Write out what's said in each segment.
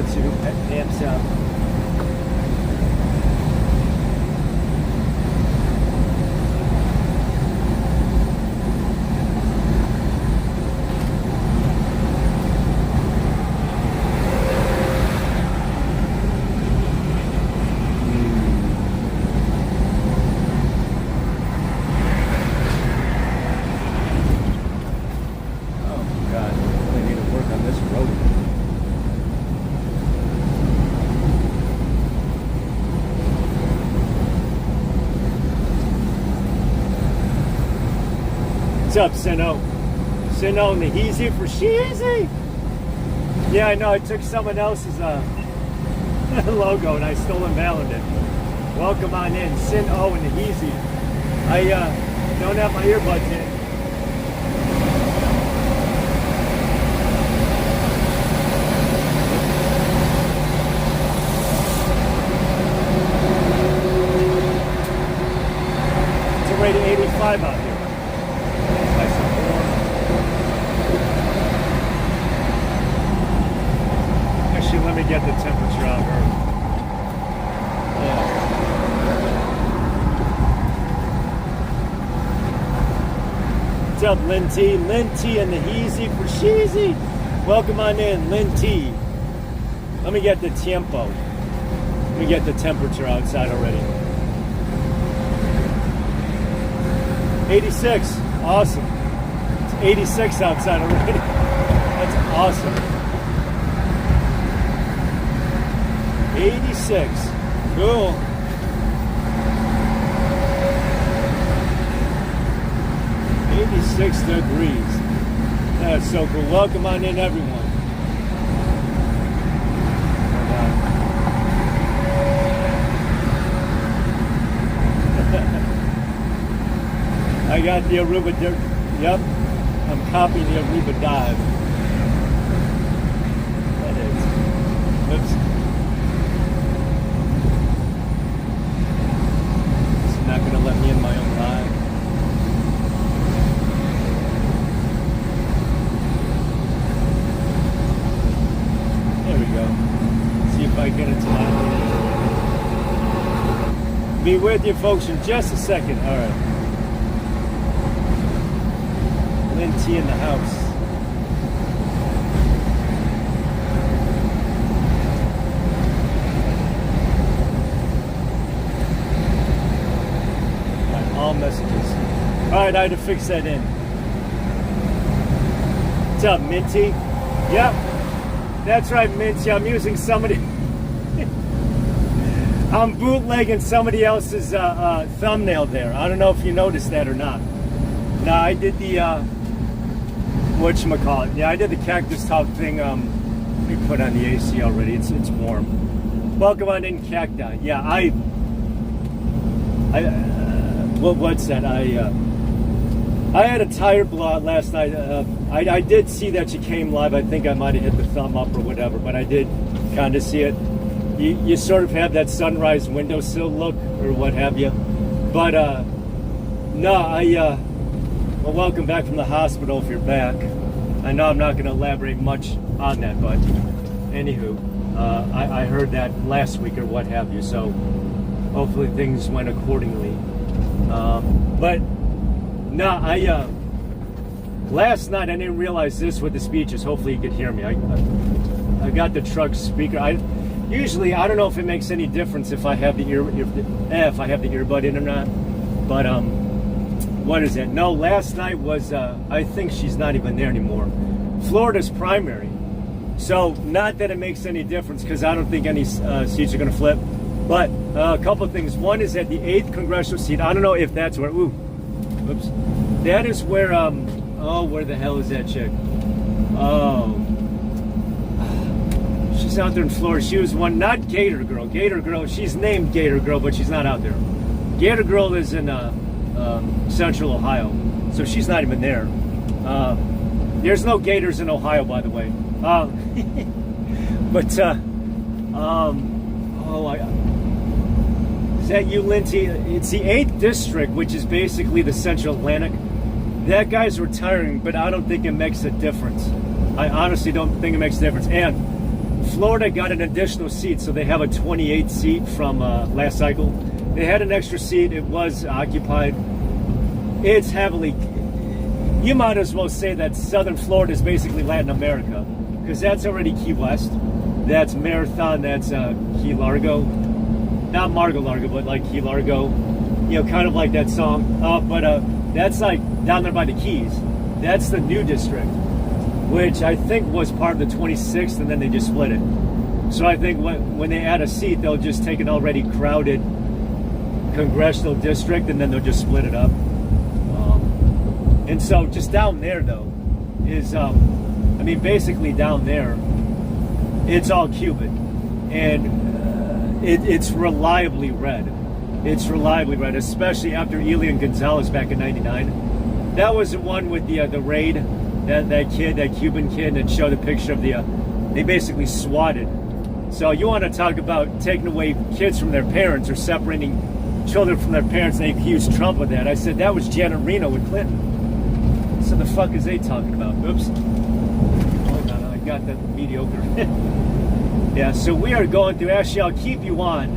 let's see who amps up. What's up, Sino? Sino and the Heezy for Sheezy? Yeah, I know. I took someone else's logo and I stole and valued it. Welcome on in, Sino and the Heezy. I don't have my earbuds in. It's already 85 out here. Let me get the temperature out here. Yeah. What's up, Lynn T? Lynn T and the Heezy for Sheezy. Welcome on in, Lynn T. Let me get the tempo. Let me get the temperature outside already. 86. Awesome. It's 86 outside already. That's awesome. 86. Cool. 86 degrees. That's so cool. Welcome on in, everyone. I got the Aruba. Yep. I'm copying the Aruba dive. That is. Oops. Not going to let me in my own live. There we go. See if I get it tonight. Be with you folks in just a second. All right. Lynn T in the house. All messages. All right, I had to fix that in. What's up, Minty? Yep, that's right, Minty. I'm using somebody. I'm bootlegging somebody else's thumbnail there. I don't know if you noticed that or not. No, I did the whatchamacallit. Yeah, I did the cactus top thing. We put on the AC already. It's warm. Welcome on in, Cacti. Yeah, what's that? I had a tire blowout last night. I did see that you came live. I think I might have hit the thumb up or whatever, but I did kind of see it. You sort of have that sunrise windowsill look or what have you. But no, well, welcome back from the hospital if you're back. I know I'm not going to elaborate much on that, but anywho, I heard that last week or what have you. So hopefully things went accordingly. But no, last night I didn't realize this with the speeches. Hopefully you could hear me. I got the truck speaker. Usually I don't know if it makes any difference if I have the if I have the earbud in or not. But what is it? No, last night was I think she's not even there anymore. Florida's primary. So not that it makes any difference because I don't think any seats are going to flip. But a couple of things. One is at the 8th congressional seat. I don't know if that's where. Oops. That is where. Where the hell is that chick? Oh, she's out there in Florida. She was one, not Gator Girl. Gator Girl. She's named Gator Girl, but she's not out there. Gator Girl is in Central Ohio, so she's not even there. There's no gators in Ohio, by the way. Is that you, Lindsay? It's the 8th district, which is basically the Central Atlantic. That guy's retiring, but I don't think it makes a difference. I honestly don't think it makes a difference. And Florida got an additional seat, so they have a 28 seat from last cycle. They had an extra seat. It was occupied. It's heavily. You might as well say that Southern Florida is basically Latin America, because that's already Key West. That's Marathon. That's Key Largo. Not Margo Largo, but like Key Largo. You know, kind of like that song. But that's like down there by the Keys. That's the new district, which I think was part of the 26th, and then they just split it. So I think when they add a seat, they'll just take an already crowded congressional district, and then they'll just split it up. And so just down there, though, is, I mean, basically down there, it's all Cuban. And it's reliably red. It's reliably red, especially after Elian Gonzalez back in '99. That was the one with the raid. That kid, that Cuban kid, that showed a picture of they basically swatted. So you want to talk about taking away kids from their parents or separating children from their parents, and they accused Trump of that. I said that was Janet Reno with Clinton. So the fuck is they talking about? Oops. Hold on, I got that mediocre. Yeah, so we are going through, actually I'll keep you on,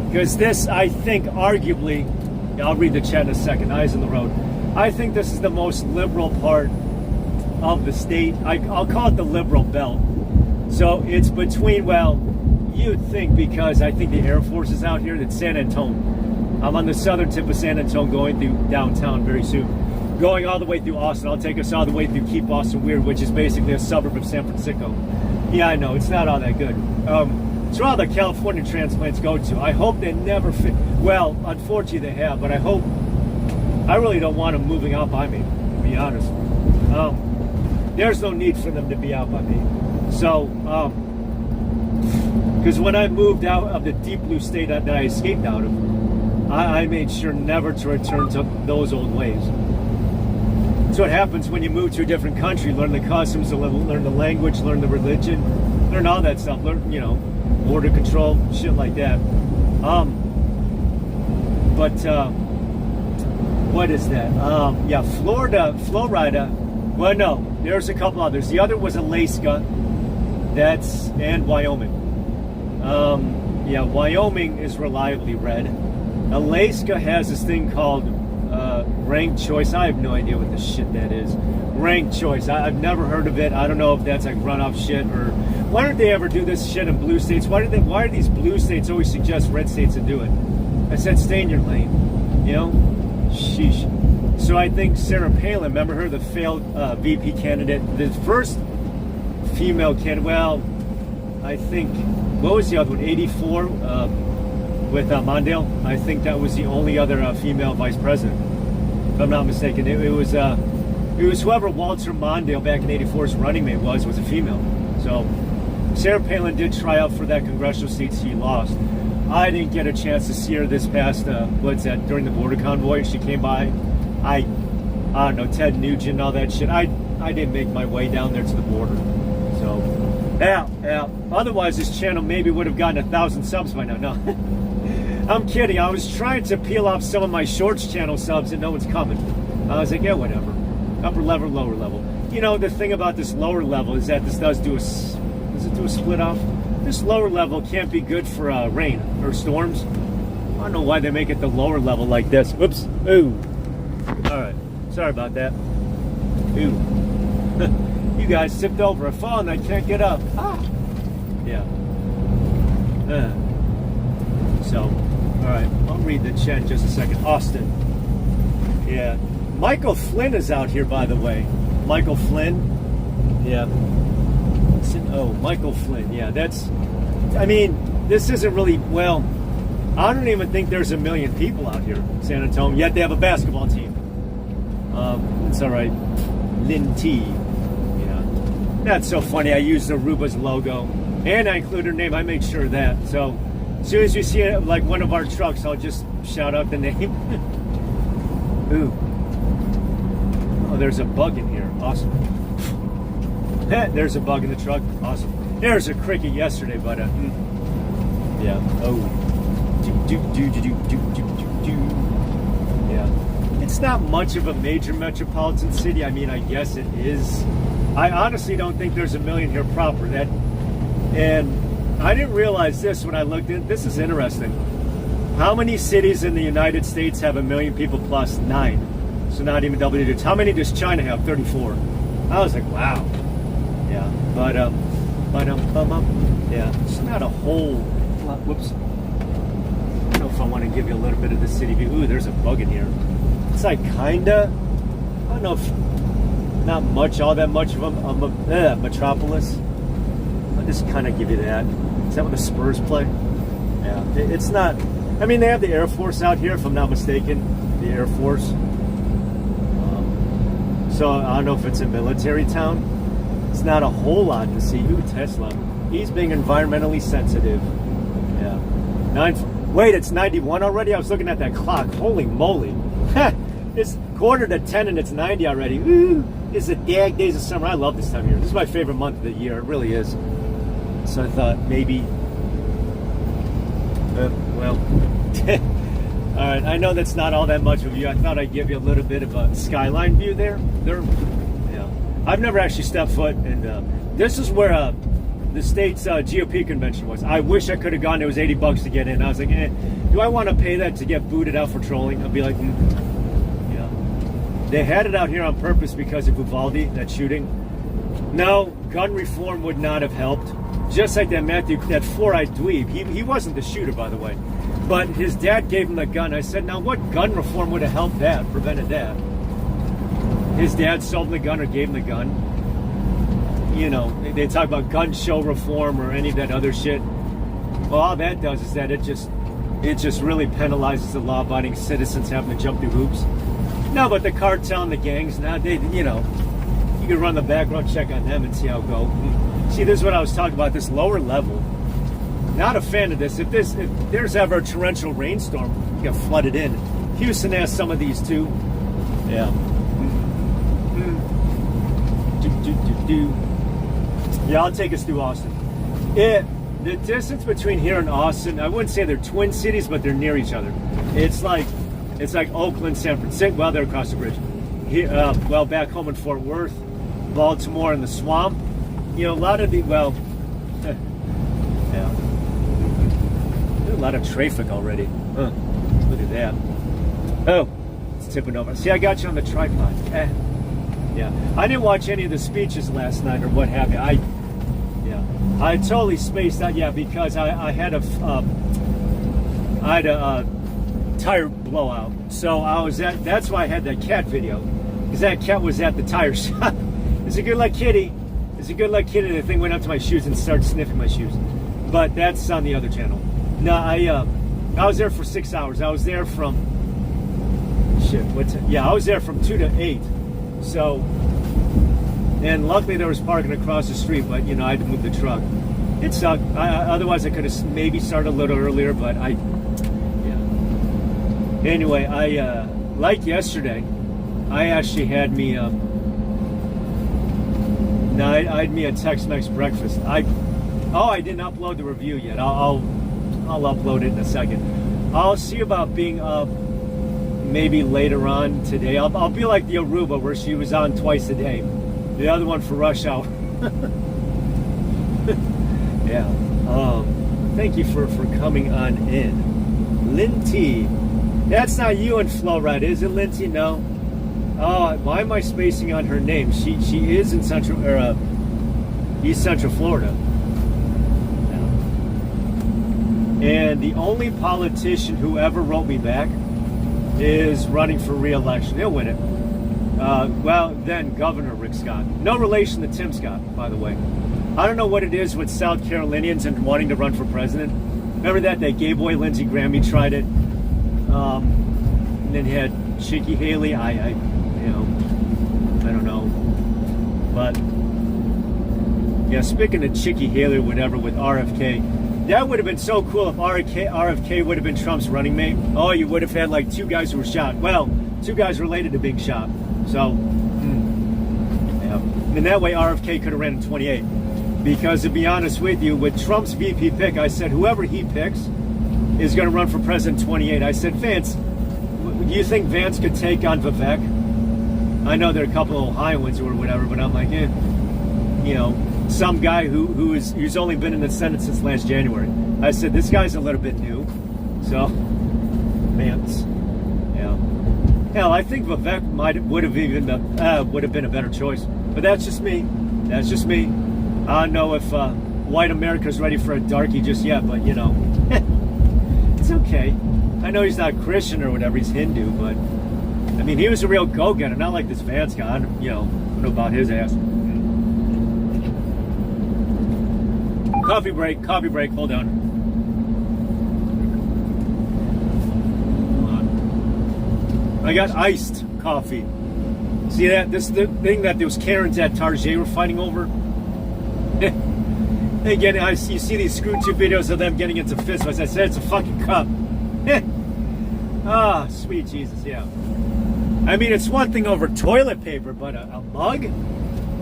because this, I think, arguably, I'll read the chat in a second, eyes on the road. I think this is the most liberal part of the state. I'll call it the liberal belt. So it's between, well, you'd think, because I think the Air Force is out here, that's San Antonio. I'm on the southern tip of San Antonio, going through downtown very soon. Going all the way through Austin. I'll take us all the way through Keep Austin Weird, which is basically a suburb of San Francisco. Yeah, I know, it's not all that good. It's where all the California transplants go to. I hope they never fit. Well, unfortunately they have, but I really don't want them moving out by me, to be honest. There's no need for them to be out by me. So, because when I moved out of the deep blue state that I escaped out of, I made sure never to return to those old ways. That's what happens when you move to a different country. Learn the customs, learn the language, learn the religion, learn all that stuff. Learn, border control, shit like that. What is that? Yeah, Florida. Well, no, there's a couple others. The other was Alaska. And Wyoming. Yeah, Wyoming is reliably red. Alaska has this thing called ranked choice. I have no idea what the shit that is. Ranked choice. I've never heard of it. I don't know if that's like runoff shit, or why don't they ever do this shit in blue states? Why do these blue states always suggest red states to do it? I said stay in your lane. Sheesh. So I think Sarah Palin, remember her, the failed VP candidate, the first female candidate. Well, I think, what was the other one? 84 with Mondale. I think that was the only other female vice president, if I'm not mistaken. It was whoever Walter Mondale back in '84's running mate was a female. So Sarah Palin did try out for that congressional seat. She lost. I didn't get a chance to see her this past during the border convoy. She came by. I don't know, Ted Nugent and all that shit. I didn't make my way down there to the border. So yeah. Otherwise, this channel maybe would have gotten 1,000 subs by now. No. I'm kidding. I was trying to peel off some of my Shorts channel subs and no one's coming. I was like, yeah, whatever. Upper level, lower level. The thing about this lower level is that this does do a split off? This lower level can't be good for rain or storms. I don't know why they make it the lower level like this. Whoops. Ooh. Alright. Sorry about that. Ooh. You guys tipped over a phone. I can't get up. Ah. Yeah. So, alright. I'll read the chat in just a second. Austin. Yeah. Michael Flynn is out here, by the way. Michael Flynn. Yeah. Oh, Michael Flynn. Yeah, this isn't really, well, I don't even think there's 1 million people out here in San Antonio, yet they have a basketball team. It's all right. Lynn T. Yeah. That's so funny. I used Aruba's logo, and I included her name. I made sure of that. So as soon as you see it, like one of our trucks, I'll just shout out the name. Ooh. Oh, there's a bug in here. Awesome. There's a bug in the truck. Awesome. There's a cricket yesterday, but yeah. Oh. Yeah. It's not much of a major metropolitan city. I mean, I guess it is. I honestly don't think there's 1 million here proper. And I didn't realize this when I looked at this. Is interesting. How many cities in the United States have 1 million people plus? 9. So not even double digits. How many does China have? 34. I was like, wow. Yeah, but yeah, it's not a whole lot. Whoops. I don't know if I want to give you a little bit of the city view. Ooh, there's a bug in here. It's like kinda. I don't know if not much, all that much of a metropolis. I'll just kind of give you that. Is that what the Spurs play? Yeah, it's not. I mean, they have the Air Force out here, if I'm not mistaken. The Air Force. So I don't know if it's a military town. It's not a whole lot to see. Ooh, Tesla. He's being environmentally sensitive. Yeah. Wait, it's 91 already? I was looking at that clock. Holy moly. It's 9:45 and it's 90 already. Ooh, it's the dag days of summer. I love this time of year. This is my favorite month of the year. It really is. So I thought maybe... well... All right, I know that's not all that much of a view. I thought I'd give you a little bit of a skyline view there. Yeah, I've never actually stepped foot, and this is where the state's GOP convention was. I wish I could have gone. It was $80 to get in. I was like, do I want to pay that to get booted out for trolling? I'd be like, yeah. They had it out here on purpose because of Uvalde, that shooting. No, gun reform would not have helped. Just like that Matthew, that four-eyed dweeb. He wasn't the shooter, by the way. But his dad gave him the gun. I said, now what gun reform would have helped that, prevented that? His dad sold him the gun or gave him the gun. You know, they talk about gun show reform or any of that other shit. Well, all that does is that it just really penalizes the law-abiding citizens having to jump through hoops. No, but the cartel and the gangs, now they, you know, you can run the background check on them and see how it goes. See, this is what I was talking about, this lower level. Not a fan of this. If there's ever a torrential rainstorm, you get flooded in. Houston has some of these too. Yeah. Yeah, I'll take us through Austin. The distance between here and Austin, I wouldn't say they're twin cities, but they're near each other. It's like Oakland, San Francisco. Well, they're across the bridge. Here, well, back home in Fort Worth, Baltimore, and the Swamp. You know, a lot of the yeah. There's a lot of traffic already. Huh. Look at that. Oh, it's tipping over. See, I got you on the tripod. Yeah. I didn't watch any of the speeches last night or what have you. I totally spaced out. Yeah, because I had a tire blowout. So I was that's why I had that cat video. Because that cat was at the tire shop. It's a good luck kitty. It's a good luck kitty. The thing went up to my shoes and started sniffing my shoes. But that's on the other channel. No, I was there for 6 hours. I was there from I was there from 2 to 8. So, and luckily there was parking across the street, but you know I had to move the truck. It sucked. Otherwise I could have maybe started a little earlier, but yeah. Anyway, like yesterday, I actually had me I had me a Tex-Mex breakfast. I didn't upload the review yet. I'll upload it in a second. I'll see about being up maybe later on today. I'll be like the Aruba where she was on twice a day. The other one for rush hour. Yeah. Thank you for coming on in. Linty. That's not you in Flow, right? Is it, Linty? No. Oh, why am I spacing on her name? She is in East Central Florida. And the only politician who ever wrote me back is running for re-election. He'll win it. Well, then Governor Rick Scott. No relation to Tim Scott, by the way. I don't know what it is with South Carolinians and wanting to run for president. Remember that gay boy Lindsey Graham, he tried it. And then he had Chicky Haley. I don't know. But yeah, speaking of Chicky Haley or whatever with RFK, that would have been so cool if RFK would have been Trump's running mate. Oh, you would have had like 2 guys who were shot. Well, 2 guys related to being shot. So, yeah. And that way RFK could have ran in 28. Because to be honest with you, with Trump's VP pick, I said whoever he picks is going to run for president in 28. I said, Vance, do you think Vance could take on Vivek? I know there are a couple of Ohioans or whatever, but I'm like, you know, some guy who's only been in the Senate since last January. I said, this guy's a little bit new. So, Mance. Yeah. Hell, I think Vivek would have been a better choice. But that's just me. That's just me. I don't know if white America's ready for a darkie just yet, but you know, it's okay. I know he's not Christian or whatever, he's Hindu, but I mean, he was a real go-getter, not like this Vance guy. I don't know about his ass. Coffee break, hold on. I got iced coffee. See that? This is the thing that those Karens at Target were fighting over. Again, you see these screw tube videos of them getting into fist fights. I said it's a fucking cup. Ah, sweet Jesus, yeah. I mean, it's one thing over toilet paper, but a mug?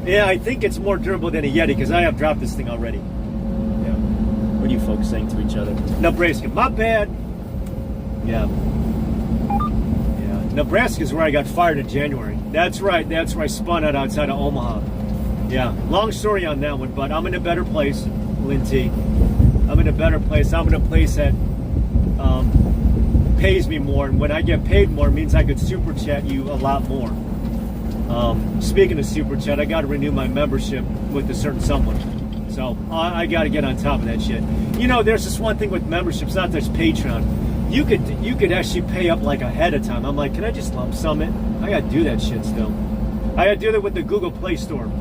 Yeah, I think it's more durable than a Yeti because I have dropped this thing already. Yeah. What are you folks saying to each other? Nebraska, my bad. Yeah. Nebraska is where I got fired in January. That's right. That's where I spun out outside of Omaha. Yeah. Long story on that one, but I'm in a better place, Lindsay. I'm in a better place. I'm in a place that pays me more, and when I get paid more, it means I could super chat you a lot more. Speaking of super chat, I got to renew my membership with a certain someone. So I got to get on top of that shit. You know, there's this one thing with memberships, not just Patreon. You could actually pay up like ahead of time. I'm like, can I just lump sum it? I gotta do that shit still. I gotta do that with the Google Play Store.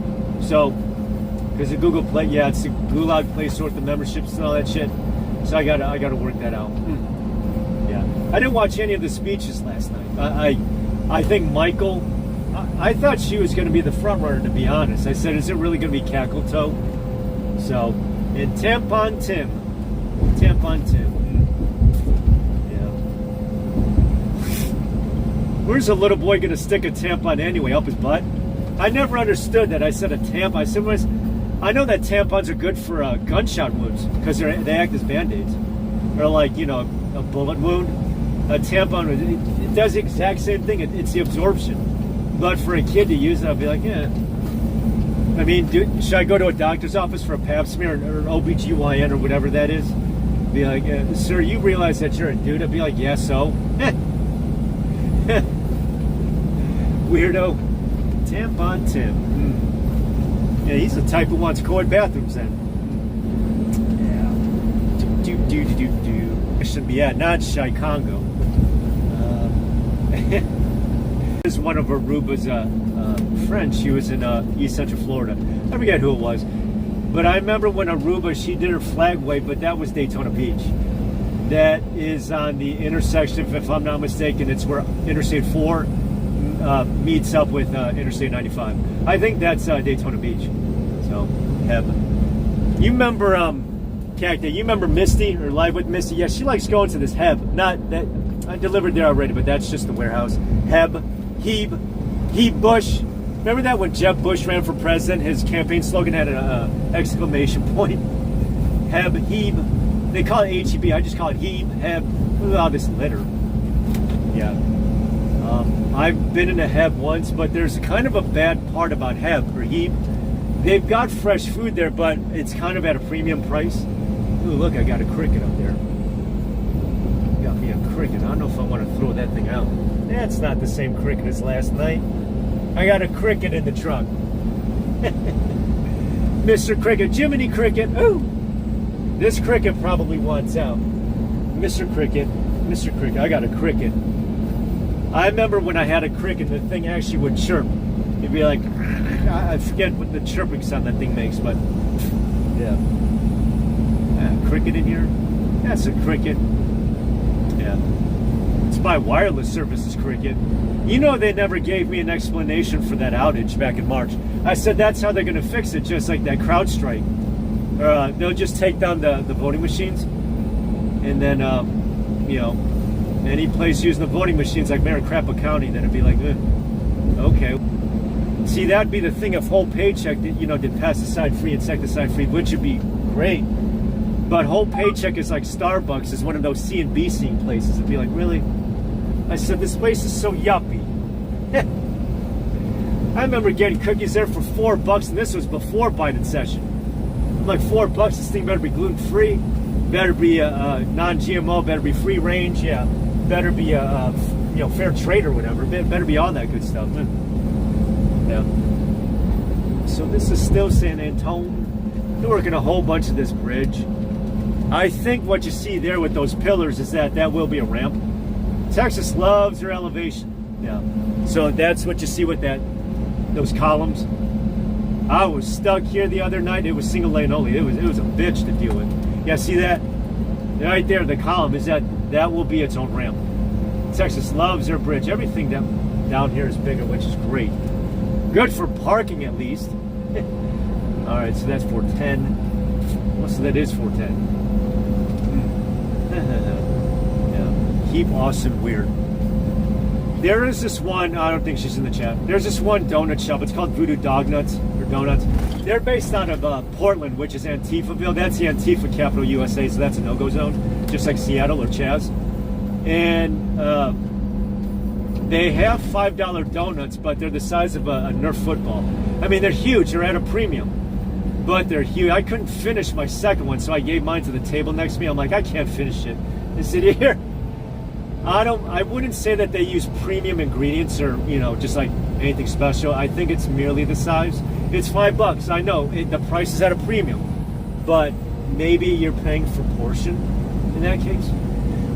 So, because the Google Play, yeah, it's the Gulag Play Store with the memberships and all that shit. So I gotta work that out. Yeah, I didn't watch any of the speeches last night. I think Michael. I thought she was gonna be the front runner, to be honest. I said, is it really gonna be Cackletoe? So, and Tampon Tim. Where's a little boy gonna stick a tampon anyway? Up his butt? I never understood that. I said a tampon. I know that tampons are good for gunshot wounds because they act as band-aids. Or like, you know, a bullet wound. A tampon, it does the exact same thing. It's the absorption. But for a kid to use it, I'd be like, yeah. I mean, should I go to a doctor's office for a pap smear or an OBGYN or whatever that is? Be like, sir, you realize that you're a dude? I'd be like, yeah, so? Weirdo. Tampon Tim. Yeah, he's the type who wants co-ed bathrooms then. Yeah. Do. Should be at, not Shy Congo. This is one of Aruba's friends. She was in East Central Florida. I forget who it was. But I remember when Aruba, she did her flag wave, but that was Daytona Beach. That is on the intersection, if I'm not mistaken, it's where Interstate 4 meets up with Interstate 95. I think that's Daytona Beach. So, Heb. You remember, Cacti, you remember Misty, or Live with Misty? Yeah, she likes going to this Heb. Not that, I delivered there already, but that's just the warehouse. Heb, Heb Bush. Remember that when Jeb Bush ran for president, his campaign slogan had an exclamation point? Heb, Heb. They call it HEB. I just call it Heb, Heb. Look at all this litter. Yeah. I've been in a Heb once, but there's kind of a bad part about Heb or Heb. They've got fresh food there, but it's kind of at a premium price. Ooh, look, I got a cricket up there. Got me a cricket. I don't know if I want to throw that thing out. That's not the same cricket as last night. I got a cricket in the trunk. Mr. Cricket, Jiminy Cricket. Ooh. This cricket probably wants out. Mr. Cricket, I got a cricket. I remember when I had a cricket, the thing actually would chirp. It'd be like, I forget what the chirping sound that thing makes, but yeah. Cricket in here? That's a cricket. Yeah. It's my wireless services cricket. You know, they never gave me an explanation for that outage back in March. I said that's how they're going to fix it, just like that CrowdStrike. They'll just take down the voting machines, and then, you know, any place using the voting machines like Maricopa County, then it'd be like, okay. See, that'd be the thing if Whole Paycheck, you know, did pesticide-free, insecticide-free, which would be great. But Whole Paycheck is like Starbucks, is one of those C and B scene places. It'd be like, really? I said, this place is so yuppie. I remember getting cookies there for $4, and this was before Biden session. I'm like, $4. This thing better be gluten-free, better be non-GMO, better be free range, yeah, better be fair trade or whatever. Better be all that good stuff. Yeah. So this is still San Antone. They're working a whole bunch of this bridge. I think what you see there with those pillars is that will be a ramp. Texas loves their elevation. Yeah. So that's what you see with those columns. I was stuck here the other night. It was single lane only. It was a bitch to deal with. Yeah, see that? Right there, the column is that will be its own ramp. Texas loves their bridge. Everything down here is bigger, which is great. Good for parking at least. All right, so that's 410. So that is 410. Yeah. Keep Austin weird. There is this one, I don't think she's in the chat. There's this one donut shop. It's called Voodoo Donuts. They're based out of Portland, which is Antifaville. That's the Antifa capital USA, so that's a no-go zone, just like Seattle or Chaz. And they have $5 donuts, but they're the size of a Nerf football. I mean, they're huge. They're at a premium, but they're huge. I couldn't finish my second one, so I gave mine to the table next to me. I'm like, I can't finish it. I sit here. I wouldn't say that they use premium ingredients or, just like anything special. I think it's merely the size. It's $5. I know the price is at a premium, but maybe you're paying for portion in that case.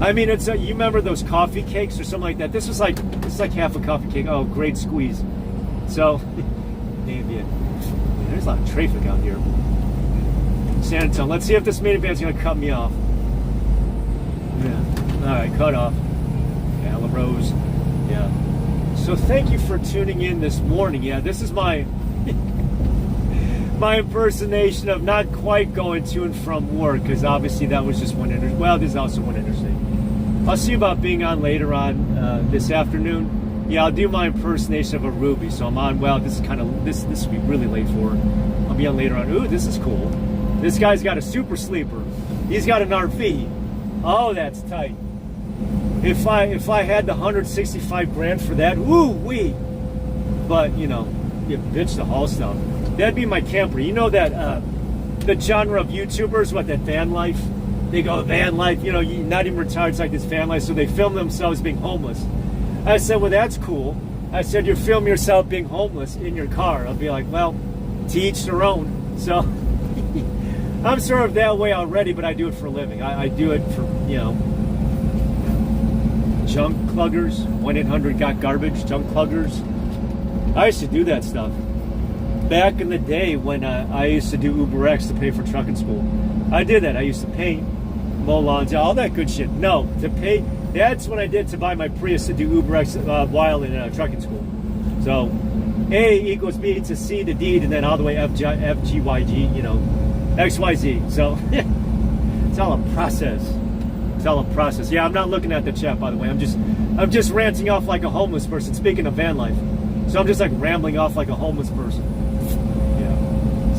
I mean, you remember those coffee cakes or something like that? It's like half a coffee cake. Oh, great squeeze. So, maybe there's a lot of traffic out here. San Antonio. Let's see if this minivan's going to cut me off. Yeah. All right, cut off. La Rose. Yeah. So thank you for tuning in this morning. Yeah, this is my my impersonation of not quite going to and from work, because obviously that was just one interstate. Well, there's also one interstate. I'll see about being on later on this afternoon. Yeah, I'll do my impersonation of a Ruby. So I'm on. Well, this will be really late for her. I'll be on later on. Ooh, this is cool. This guy's got a super sleeper. He's got an RV. Oh, that's tight. If I had the 165 grand for that, woo wee. But you bitch the haul stuff. That'd be my camper. You know that the genre of YouTubers, that van life? They go van life. Not even retired. It's like this van life. So they film themselves being homeless. I said, well, that's cool. I said, you film yourself being homeless in your car. I'll be like, well, to each their own. So I'm sort of that way already, but I do it for a living. I do it for junk cluggers, 1-800-GOT-GARBAGE, junk cluggers. I used to do that stuff. Back in the day when I used to do Uber X to pay for trucking school. I did that. I used to paint, mow lawns, all that good shit. No, to pay, that's what I did to buy my Prius to do Uber X while in trucking school. So, A equals B to C to D, and then all the way F, G, Y, G, X, Y, Z. So, it's all a process. Yeah, I'm not looking at the chat, by the way. I'm just ranting off like a homeless person. Speaking of van life, so I'm just like rambling off like a homeless person. Yeah,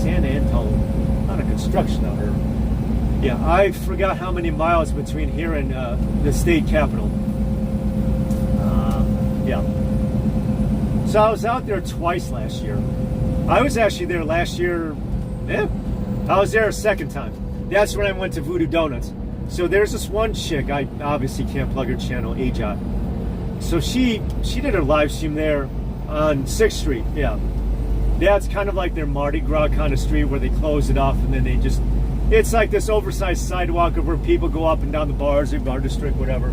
San Antone, a lot of construction out here. Yeah, I forgot how many miles between here and the state capital. Yeah. So I was out there twice last year. I was actually there last year. Yeah, I was there a second time. That's when I went to Voodoo Donuts. So there's this one chick, I obviously can't plug her channel, Ajot. So she did her live stream there on 6th Street, yeah. That's kind of like their Mardi Gras kind of street where they close it off and then it's like this oversized sidewalk of where people go up and down the bars or bar district, whatever.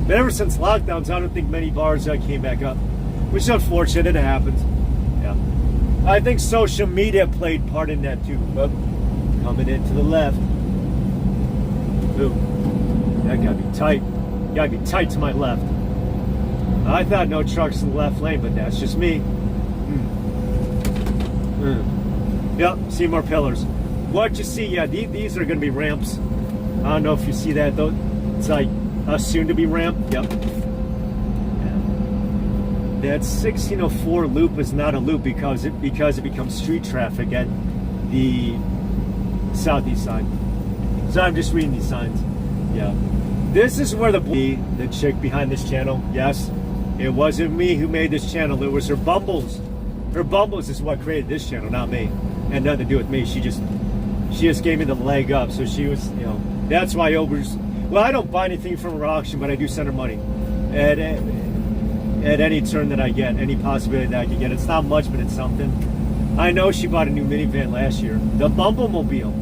But ever since lockdowns, I don't think many bars came back up, which is unfortunate. It happens, yeah. I think social media played part in that too. But coming in to the left. Ooh, that gotta be tight. Gotta be tight to my left. I thought no trucks in the left lane, but that's just me. Yep, see more pillars. What you see, yeah, these are gonna be ramps. I don't know if you see that though. It's like a soon-to-be ramp. Yep. Yeah. That 1604 loop is not a loop because it becomes street traffic at the southeast side. So I'm just reading these signs. Yeah. This is where the chick behind this channel, yes, it wasn't me who made this channel. It was her Bumbles. Her Bumbles is what created this channel, not me. Had nothing to do with me. She just gave me the leg up. So she was, you know, that's why Ober's. Well, I don't buy anything from her auction, but I do send her money at any turn that I get, any possibility that I can get. It's not much, but it's something. I know she bought a new minivan last year, the Bumblemobile.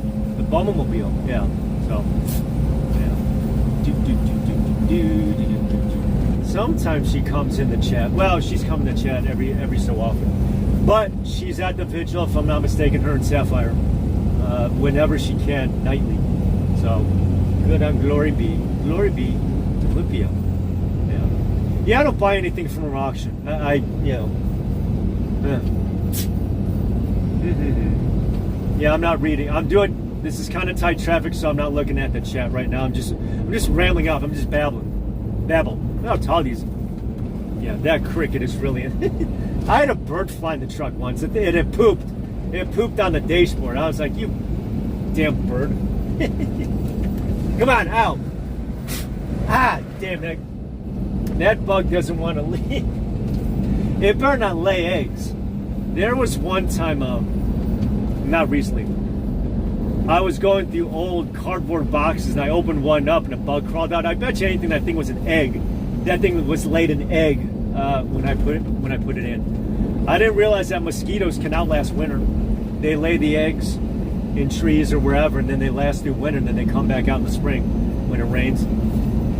Yeah. So, yeah. Sometimes she comes in the chat. Well, she's coming to chat every so often, but she's at the vigil, if I'm not mistaken, her and Sapphire, whenever she can, nightly. So, good on Glory be Olympia. Yeah, I don't buy anything from her auction. I you know. Yeah, I'm not reading. I'm doing. This is kind of tight traffic, so I'm not looking at the chat right now. I'm just rambling off. I'm just babbling. Look how tall these. Yeah, that cricket is really. I had a bird fly in the truck once. It pooped. It pooped on the dashboard. I was like, you damn bird. Come on, out. Ah, damn it. That bug doesn't want to leave. It better not lay eggs. There was one time, not recently, I was going through old cardboard boxes and I opened one up and a bug crawled out. I bet you anything that thing was an egg. That thing was laid an egg when I put it in. I didn't realize that mosquitoes can outlast winter. They lay the eggs in trees or wherever, and then they last through winter, and then they come back out in the spring when it rains.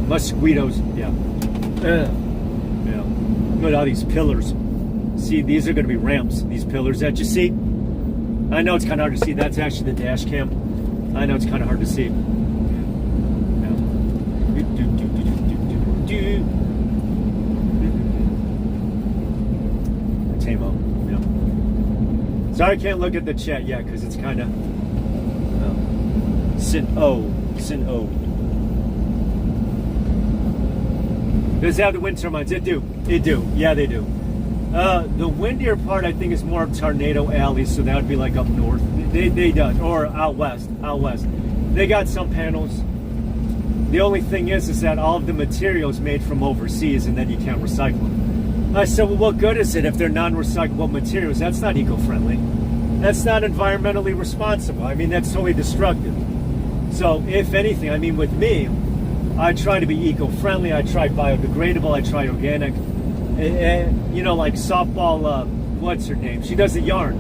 Mosquitoes, yeah. Yeah. Look at all these pillars. See, these are going to be ramps. These pillars that you see. I know it's kind of hard to see. That's actually the dash cam. I know it's kind of hard to see. Yeah. Tamo. Yeah. Sorry, I can't look at the chat yet because it's kind of Sin O. Does it have the wind turbines? It do. Yeah, they do. The windier part, I think, is more of Tornado Alley, so that would be like up north. They do, or out west. They got some panels. The only thing is that all of the material is made from overseas, and then you can't recycle them. I said, well, what good is it if they're non-recyclable materials? That's not eco-friendly. That's not environmentally responsible. I mean, that's totally destructive. So, if anything, I mean, with me, I try to be eco-friendly. I try biodegradable. I try organic. You know, like softball. What's her name? She does the yarn.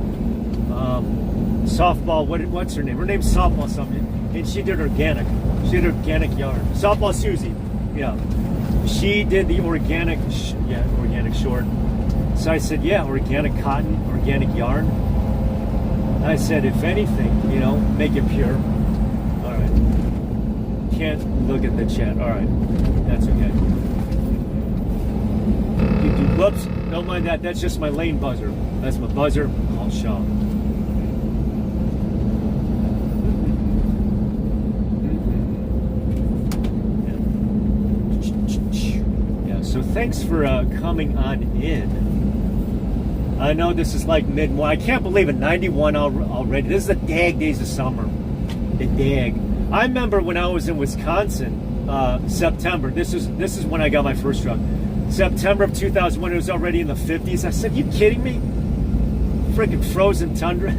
Softball. What's her name? Her name's Softball something, and she did organic. She did organic yarn. Softball Susie. Yeah. She did the organic. Organic short. So I said, yeah, organic cotton, organic yarn. I said, if anything, you know, make it pure. All right. Can't look at the chat. All right. That's okay. Whoops. Don't mind that. That's just my lane buzzer. That's my buzzer. Call Shaw. Yeah. So thanks for coming on in. I know this is like mid-March. I can't believe it. 91 already. This is the dag days of summer. The dag. I remember when I was in Wisconsin, September. This is when I got my first truck. September of 2001. It was already in the 50s. I said, "You kidding me? Freaking frozen tundra."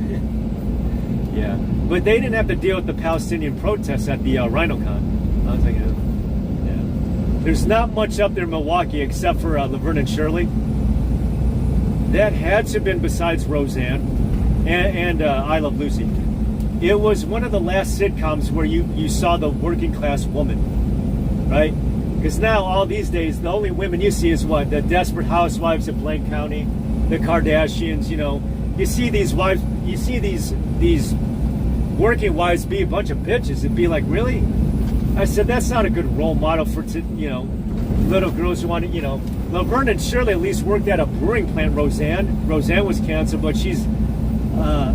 Yeah, but they didn't have to deal with the Palestinian protests at the RhinoCon. I was like, yeah. There's not much up there in Milwaukee except for Laverne and Shirley. That had to have been besides Roseanne and I Love Lucy. It was one of the last sitcoms where you saw the working class woman, right? Because now all these days, the only women you see is what? The Desperate Housewives of Blaine County, the Kardashians, you know. You see these wives, you see these working wives be a bunch of bitches and be like, really? I said, that's not a good role model for, little girls who want to, Laverne and Shirley at least worked at a brewing plant. Roseanne was canceled, but she's a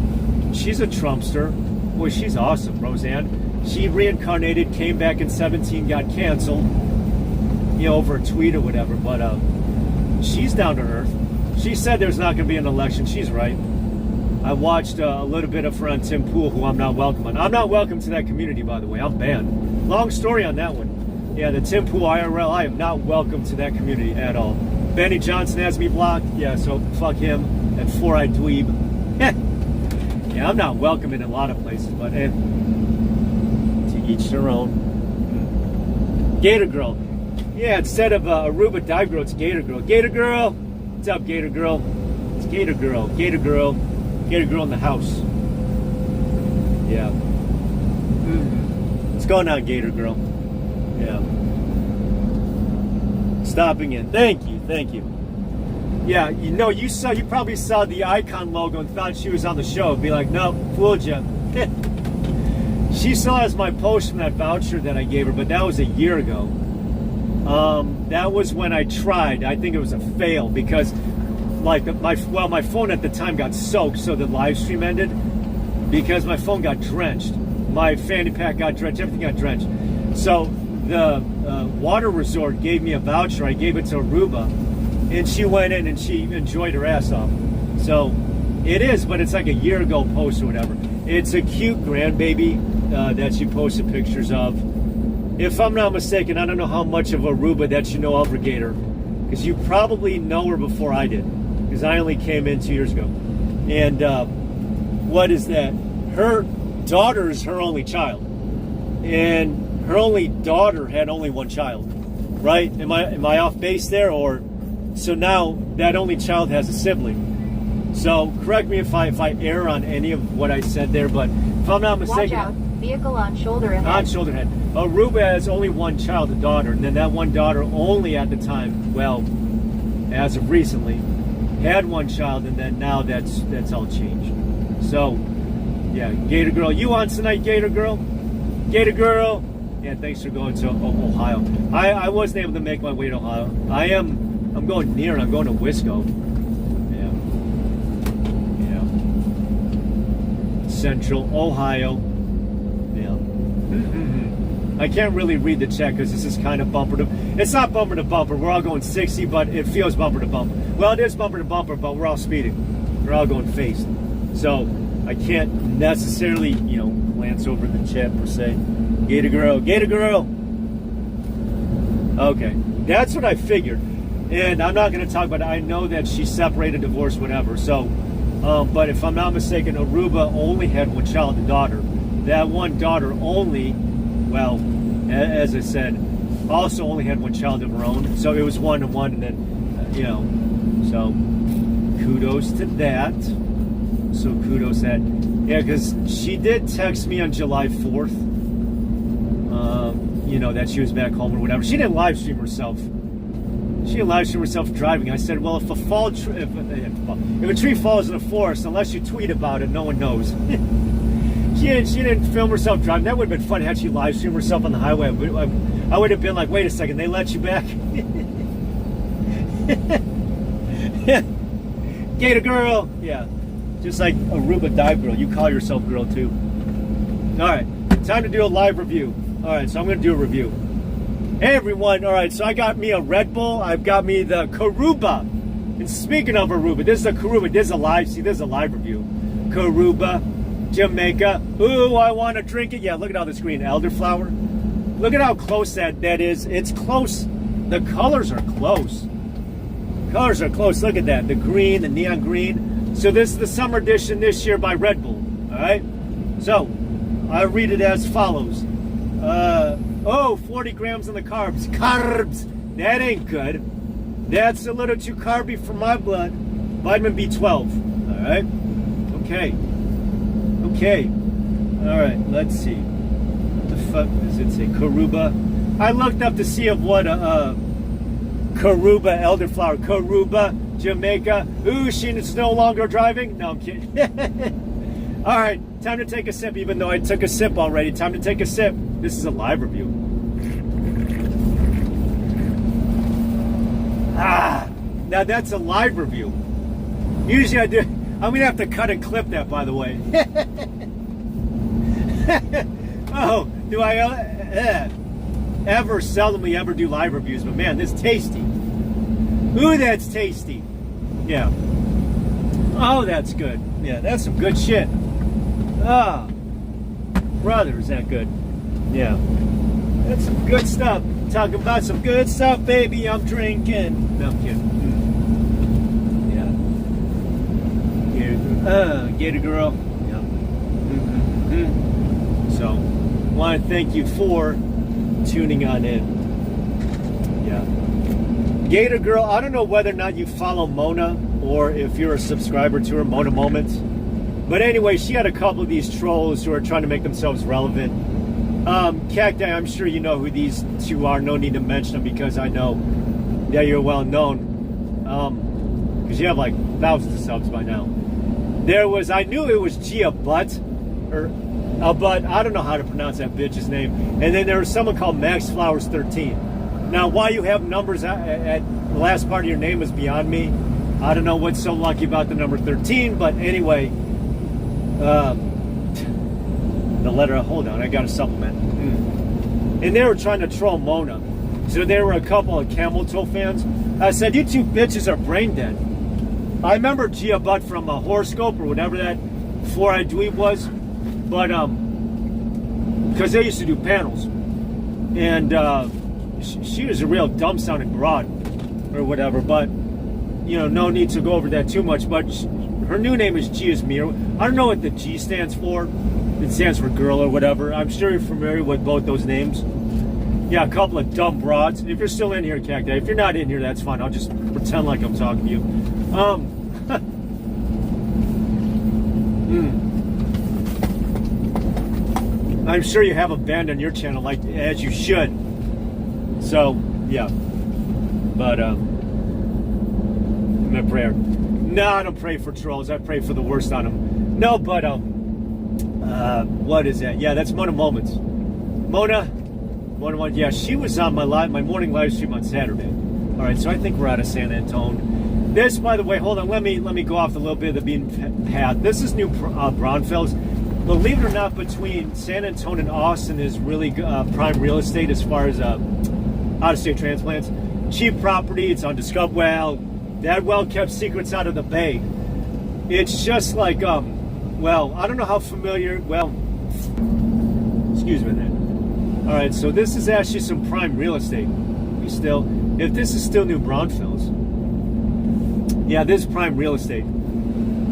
Trumpster. Boy, she's awesome, Roseanne. She reincarnated, came back in 17, got canceled, over a tweet or whatever. But she's down to earth. She said there's not going to be an election. She's right. I watched a little bit of her on Tim Pool, who I'm not welcome on. I'm not welcome to that community, by the way. I'm banned. Long story on that one. Yeah, the Tim Pool IRL, I am not welcome to that community at all. Benny Johnson has me blocked. Yeah, so fuck him. And Four-Eyed Dweeb. Yeah, I'm not welcome in a lot of places, but to each their own. Gator Girl. Yeah, instead of Aruba Dive Girl, it's Gator Girl. Gator Girl! What's up, Gator Girl? It's Gator Girl. Gator Girl. Gator Girl in the house. Yeah. What's going on, Gator Girl? Yeah. Stopping in. Thank you. Thank you. Yeah, you probably saw the Icon logo and thought she was on the show. Be like, no, fooled you. She still has my post from that voucher that I gave her, but that was a year ago. That was when I tried. I think it was a fail because, like, my phone at the time got soaked, so the live stream ended because my phone got drenched. My fanny pack got drenched. Everything got drenched. So the water resort gave me a voucher. I gave it to Aruba, and she went in and she enjoyed her ass off. So it is, but it's like a year ago post or whatever. It's a cute grandbaby that she posted pictures of. If I'm not mistaken, I don't know how much of Aruba that you know of her, Gator, because you probably know her before I did, because I only came in 2 years ago. And what is that? Her daughter is her only child, and her only daughter had only one child, right? Am I off base there? Or so now that only child has a sibling. So correct me if I err on any of what I said there, but if I'm not mistaken, watch out, vehicle on shoulder ahead. On shoulder head. Aruba has only one child, a daughter, and then that one daughter only at the time, well, as of recently, had one child, and then now that's all changed. So, yeah, Gator Girl, you on tonight, Gator Girl? Gator Girl. Yeah, thanks for going to Ohio. I wasn't able to make my way to Ohio. I'm going near. I'm going to Wisco. Central Ohio. Yeah. I can't really read the chat because this is kind of bumper to... It's not bumper to bumper. We're all going 60, but it feels bumper to bumper. Well, it is bumper to bumper, but we're all speeding. We're all going fast. So I can't necessarily, glance over the chat per se. Gator Girl. Gator Girl! Okay. That's what I figured. And I'm not going to talk about it. I know that she's separated, divorced, whatever. So... but if I'm not mistaken, Aruba only had one child, a daughter. That one daughter only, well, as I said, also only had one child of her own. So it was 1-to-1, and then, so kudos to that. So kudos that, yeah, because she did text me on July 4th, that she was back home or whatever. She didn't live stream herself. She didn't live stream herself driving. I said, well, if a tree falls in the forest, unless you tweet about it, no one knows. She didn't film herself driving. That would have been funny had she live streamed herself on the highway. I would have been like, wait a second, they let you back? Gator Girl. Yeah. Just like Aruba Dive Girl. You call yourself girl too. All right. Time to do a live review. All right, so I'm going to do a review. Hey everyone, all right, so I got me a Red Bull, I've got me the Karuba. And speaking of Aruba, this is a Karuba, this is a live review. Karuba, Jamaica. Ooh, I want to drink it. Yeah, look at all this green elderflower. Look at how close that is. It's close. The colors are close. Colors are close. Look at that, the green, the neon green. So this is the summer edition this year by Red Bull, all right? So, I read it as follows. 40 grams on the carbs. Carbs! That ain't good. That's a little too carby for my blood. Vitamin B12. Alright? Okay. Alright, let's see. What the fuck does it say? Karuba. I looked up to see of what Karuba elderflower. Karuba, Jamaica. Ooh, she's no longer driving? No, I'm kidding. Alright, time to take a sip, even though I took a sip already. Time to take a sip. This is a live review. Now that's a live review. Usually I do. I'm going to have to cut and clip that, by the way. Oh, do I seldomly ever do live reviews, but man, this is tasty. Ooh, that's tasty. Yeah. Oh, that's good. Yeah, that's some good shit. Ah, brother, is that good? Yeah, that's some good stuff. Talking about some good stuff, baby. I'm drinking. No, I'm kidding. Yeah. Gator Girl. Yeah. want to thank you for tuning on in. Yeah. Gator Girl, I don't know whether or not you follow Mona or if you're a subscriber to her, Mona Moments. But anyway, she had a couple of these trolls who are trying to make themselves relevant. Cacti, I'm sure you know who these two are. No need to mention them because I know that you're well known. Because you have like thousands of subs by now. I knew it was Gia Butt, or Butt, I don't know how to pronounce that bitch's name. And then there was someone called Max Flowers 13. Now, why you have numbers at the last part of your name is beyond me. I don't know what's so lucky about the number 13, but anyway, the letter, hold on, I got a supplement. And they were trying to troll Mona. So there were a couple of Camel Toe fans. I said, you two bitches are brain dead. I remember Gia Butt from a Horoscope or whatever that four-eyed dweeb was, but because they used to do panels, and she was a real dumb-sounding broad or whatever. But you know, no need to go over that too much. But her new name is Giasmir. I don't know what the G stands for. It stands for girl or whatever. I'm sure you're familiar with both those names. Yeah, a couple of dumb broads. If you're still in here, Cacti. If you're not in here, that's fine. I'll just pretend like I'm talking to you. I'm sure you have a band on your channel, like as you should. So, yeah. But, I'm in prayer. No, I don't pray for trolls. I pray for the worst on them. No, but, what is that? Yeah, that's Mona Moments. Mona, yeah, she was on my morning live stream on Saturday. All right, so I think we're out of San Antonio. This, by the way, hold on, let me go off a little bit of the beaten path. This is new Braunfels. Believe it or not, between San Antonio and Austin is really prime real estate as far as out-of-state transplants. Cheap property, it's undiscovered. Well, that well-kept secret's out of the bay. It's just like, well, I don't know how familiar, well, excuse me then. All right, so this is actually some prime real estate. If this is still New Braunfels, yeah, this is prime real estate.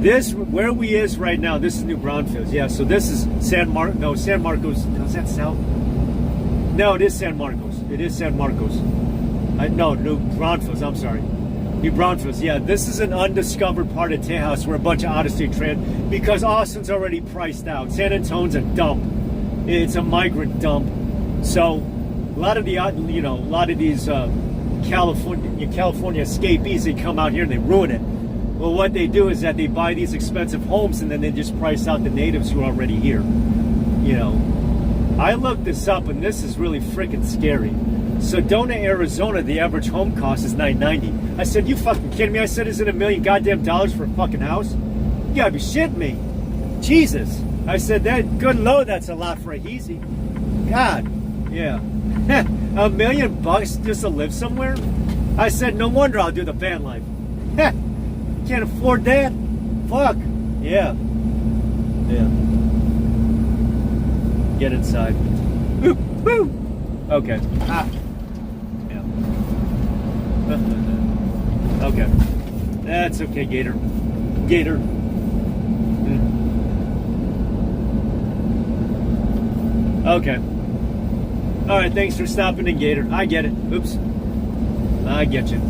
This, where we is right now, this is New Braunfels. Yeah, so this is San Marcos. No, is that south? No, it is San Marcos. It is San Marcos. No, New Braunfels, I'm sorry. New Braunfels, yeah, this is an undiscovered part of Tejas where a bunch of out-of-state because Austin's already priced out. San Antonio's a dump. It's a migrant dump. So, a lot of these California escapees, they come out here and they ruin it. Well, what they do is that they buy these expensive homes and then they just price out the natives who are already here. You know, I looked this up and this is really freaking scary. Sedona, Arizona, the average home cost is $990. I said, you fucking kidding me? I said, is it $1 million goddamn dollars for a fucking house? You gotta be shitting me. Jesus. I said, that good Lord, that's a lot for a heezy. God, yeah. $1 million just to live somewhere? I said, no wonder I'll do the van life. Can't afford that? Fuck. Yeah. Yeah. Get inside. Woo! Woo! Okay. Ah. Yeah. Okay. That's okay, Gator. Gator. Okay. All right, thanks for stopping in, Gator. I get it. Oops. I get you.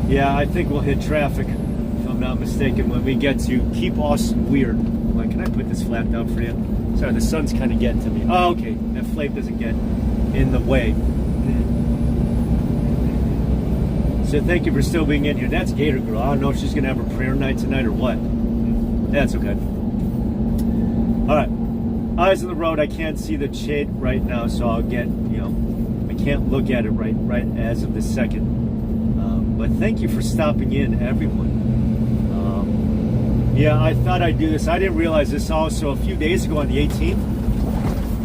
Yeah, I think we'll hit traffic, if I'm not mistaken, when we get to Keep Austin Weird. Like, can I put this flap down for you? Sorry, the sun's kind of getting to me. Oh, okay. That flap doesn't get in the way. So thank you for still being in here. That's Gator Girl. I don't know if she's going to have her prayer night tonight or what. That's okay. All right. Eyes on the road. I can't see the shade right now, so I'll get, I can't look at it right as of this second. But thank you for stopping in, everyone. Yeah, I thought I'd do this. I didn't realize this also a few days ago on the 18th.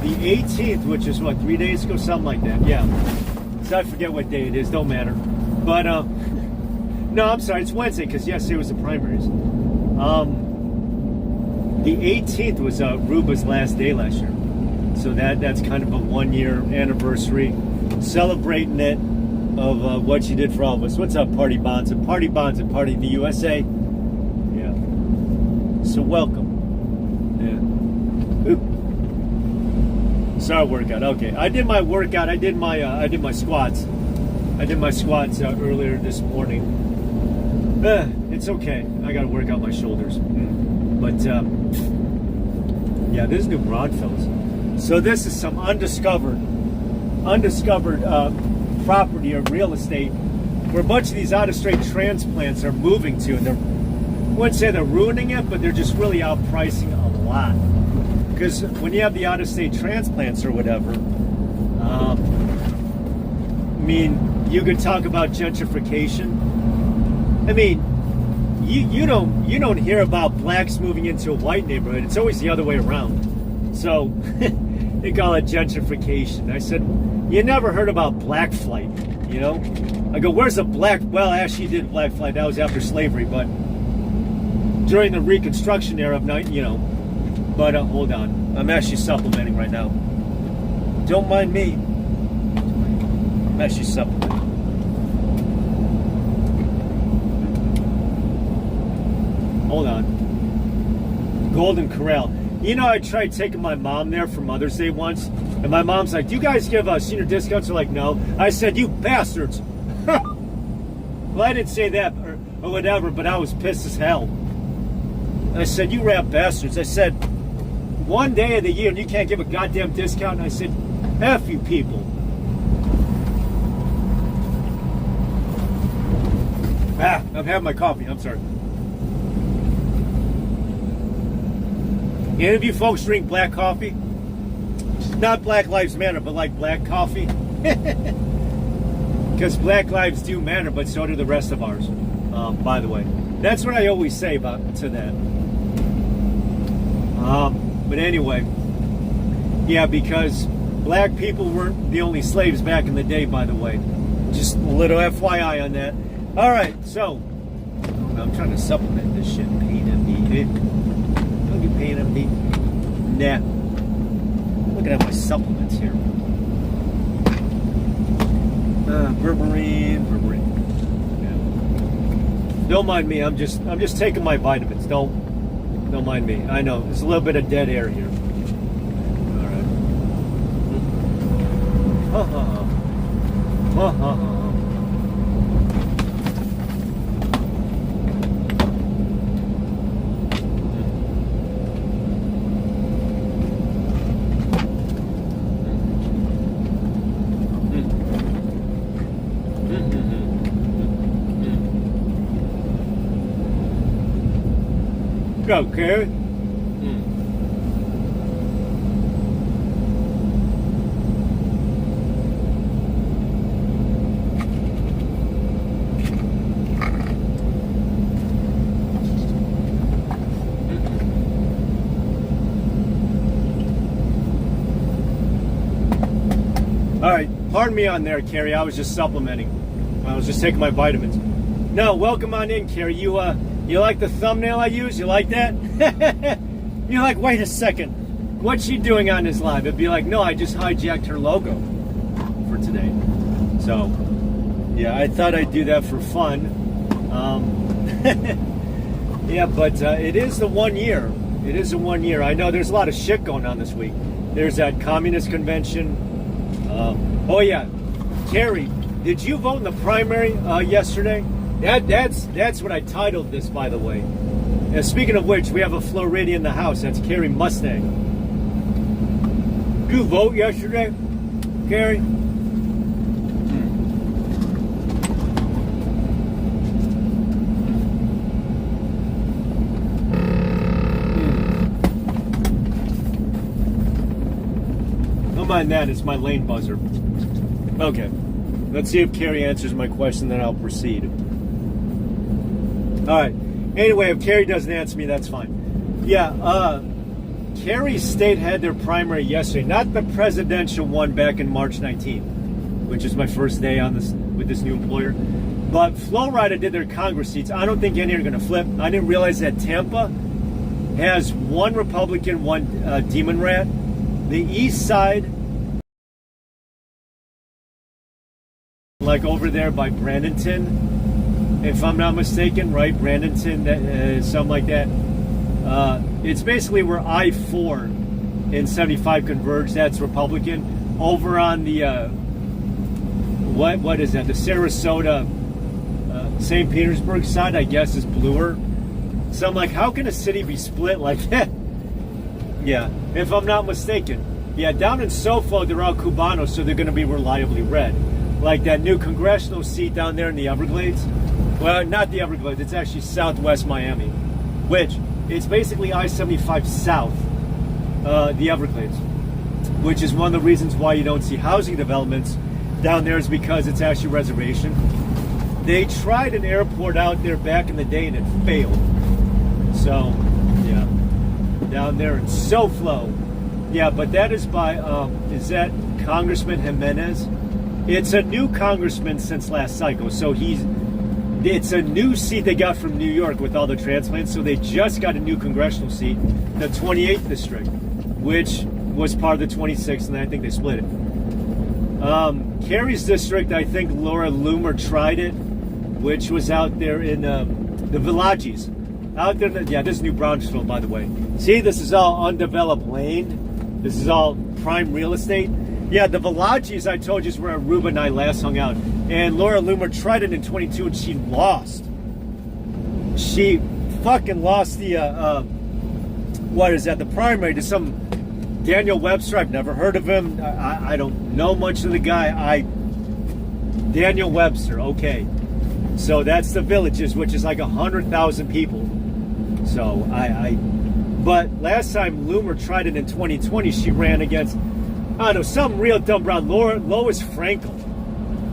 The 18th, which is what, 3 days ago? Something like that, yeah. So I forget what day it is, don't matter. But, no, I'm sorry, it's Wednesday, because yesterday was the primaries. The 18th was Ruba's last day last year. So that's kind of a 1 year anniversary, celebrating it of what she did for all of us. What's up, Party Bonds and Party in the USA? Yeah. So welcome. Yeah. Oop. Start workout. Okay, I did my workout. I did my squats. I did my squats earlier this morning. It's okay. I got to work out my shoulders. But yeah, this is New Braunfels. So this is some undiscovered property or real estate where a bunch of these out-of-state transplants are moving to, and I wouldn't say they're ruining it, but they're just really outpricing a lot. Because when you have the out-of-state transplants or whatever, I mean, you could talk about gentrification. I mean, you don't hear about blacks moving into a white neighborhood. It's always the other way around. So they call it gentrification. I said, you never heard about black flight, you know? I go, where's the black? Well, actually did black flight. That was after slavery, but during the Reconstruction era of night, you know. But hold on, I'm actually supplementing right now. Don't mind me. I'm actually supplementing. Hold on. Golden Corral. You know, I tried taking my mom there for Mother's Day once, and my mom's like, do you guys give senior discounts? They're like, no. I said, you bastards. Well, I didn't say that or whatever, but I was pissed as hell. I said, you rap bastards. I said, one day of the year and you can't give a goddamn discount. And I said, F you people. I'm having my coffee. I'm sorry. Any of you folks drink black coffee? Not Black Lives Matter, but like black coffee. Because black lives do matter, but so do the rest of ours. By the way, that's what I always say to that. But anyway, yeah, because black people weren't the only slaves back in the day, by the way. Just a little FYI on that. All right, so I'm trying to supplement this shit. Pain MD. Don't get pain MD. Nah. Looking at my supplements here. Berberine. Yeah. Don't mind me. I'm just taking my vitamins. Don't mind me. I know there's a little bit of dead air here. All right. Ha ha ha. Ha ha ha. Okay. All right, pardon me on there, Carrie. I was just supplementing. I was just taking my vitamins. No, welcome on in, Carrie. You like the thumbnail I use? You like that? You're like, wait a second. What's she doing on this live? It'd be like, no, I just hijacked her logo for today. So, yeah, I thought I'd do that for fun. Yeah, but it is the 1 year. It is the 1 year. I know there's a lot of shit going on this week. There's that communist convention. Oh, yeah. Carrie, did you vote in the primary yesterday? That's what I titled this, by the way. And speaking of which, we have a Floridian in the house. That's Carrie Mustang. Did you vote yesterday, Carrie? Don't mind that. It's my lane buzzer. Okay. Let's see if Carrie answers my question, then I'll proceed. All right. Anyway, if Carrie doesn't answer me, that's fine. Yeah, Carrie's state had their primary yesterday, not the presidential one back in March 19th, which is my first day on this with this new employer. But Florida did their Congress seats. I don't think any are going to flip. I didn't realize that Tampa has one Republican, one Demon Rat. The East Side, like over there by Bradenton, if I'm not mistaken, right? Bradenton, something like that. It's basically where I-4 and 75 converge. That's Republican. Over on the what is that? The Sarasota, St. Petersburg side, I guess, is bluer. So I'm like, how can a city be split like that? Yeah, if I'm not mistaken. Yeah, down in SoFlo, they're all Cubanos, so they're going to be reliably red. Like that new congressional seat down there in the Everglades. Well, not the Everglades, it's actually southwest Miami, which it's basically I-75 south, the Everglades, which is one of the reasons why you don't see housing developments down there, is because it's actually reservation. They tried an airport out there back in the day and it failed. So, yeah, down there in SoFlo. Yeah, but that is by, is that Congressman Jimenez? It's a new congressman since last cycle, so it's a new seat they got from New York with all the transplants, so they just got a new congressional seat, the 28th district, which was part of the 26th, and I think they split it. Kerry's district, I think Laura Loomer tried it, which was out there in the Villages. Out there, yeah, this is New Brownsville, by the way. See, this is all undeveloped land. This is all prime real estate. Yeah, the Villages, I told you, is where Aruba and I last hung out. And Laura Loomer tried it in 22, and she lost. She fucking lost the, what is that, the primary to some Daniel Webster. I've never heard of him. I don't know much of the guy. Daniel Webster, okay. So that's the Villages, which is like 100,000 people. So but last time Loomer tried it in 2020, she ran against, I don't know, some real dumb broad, Lois Frankel.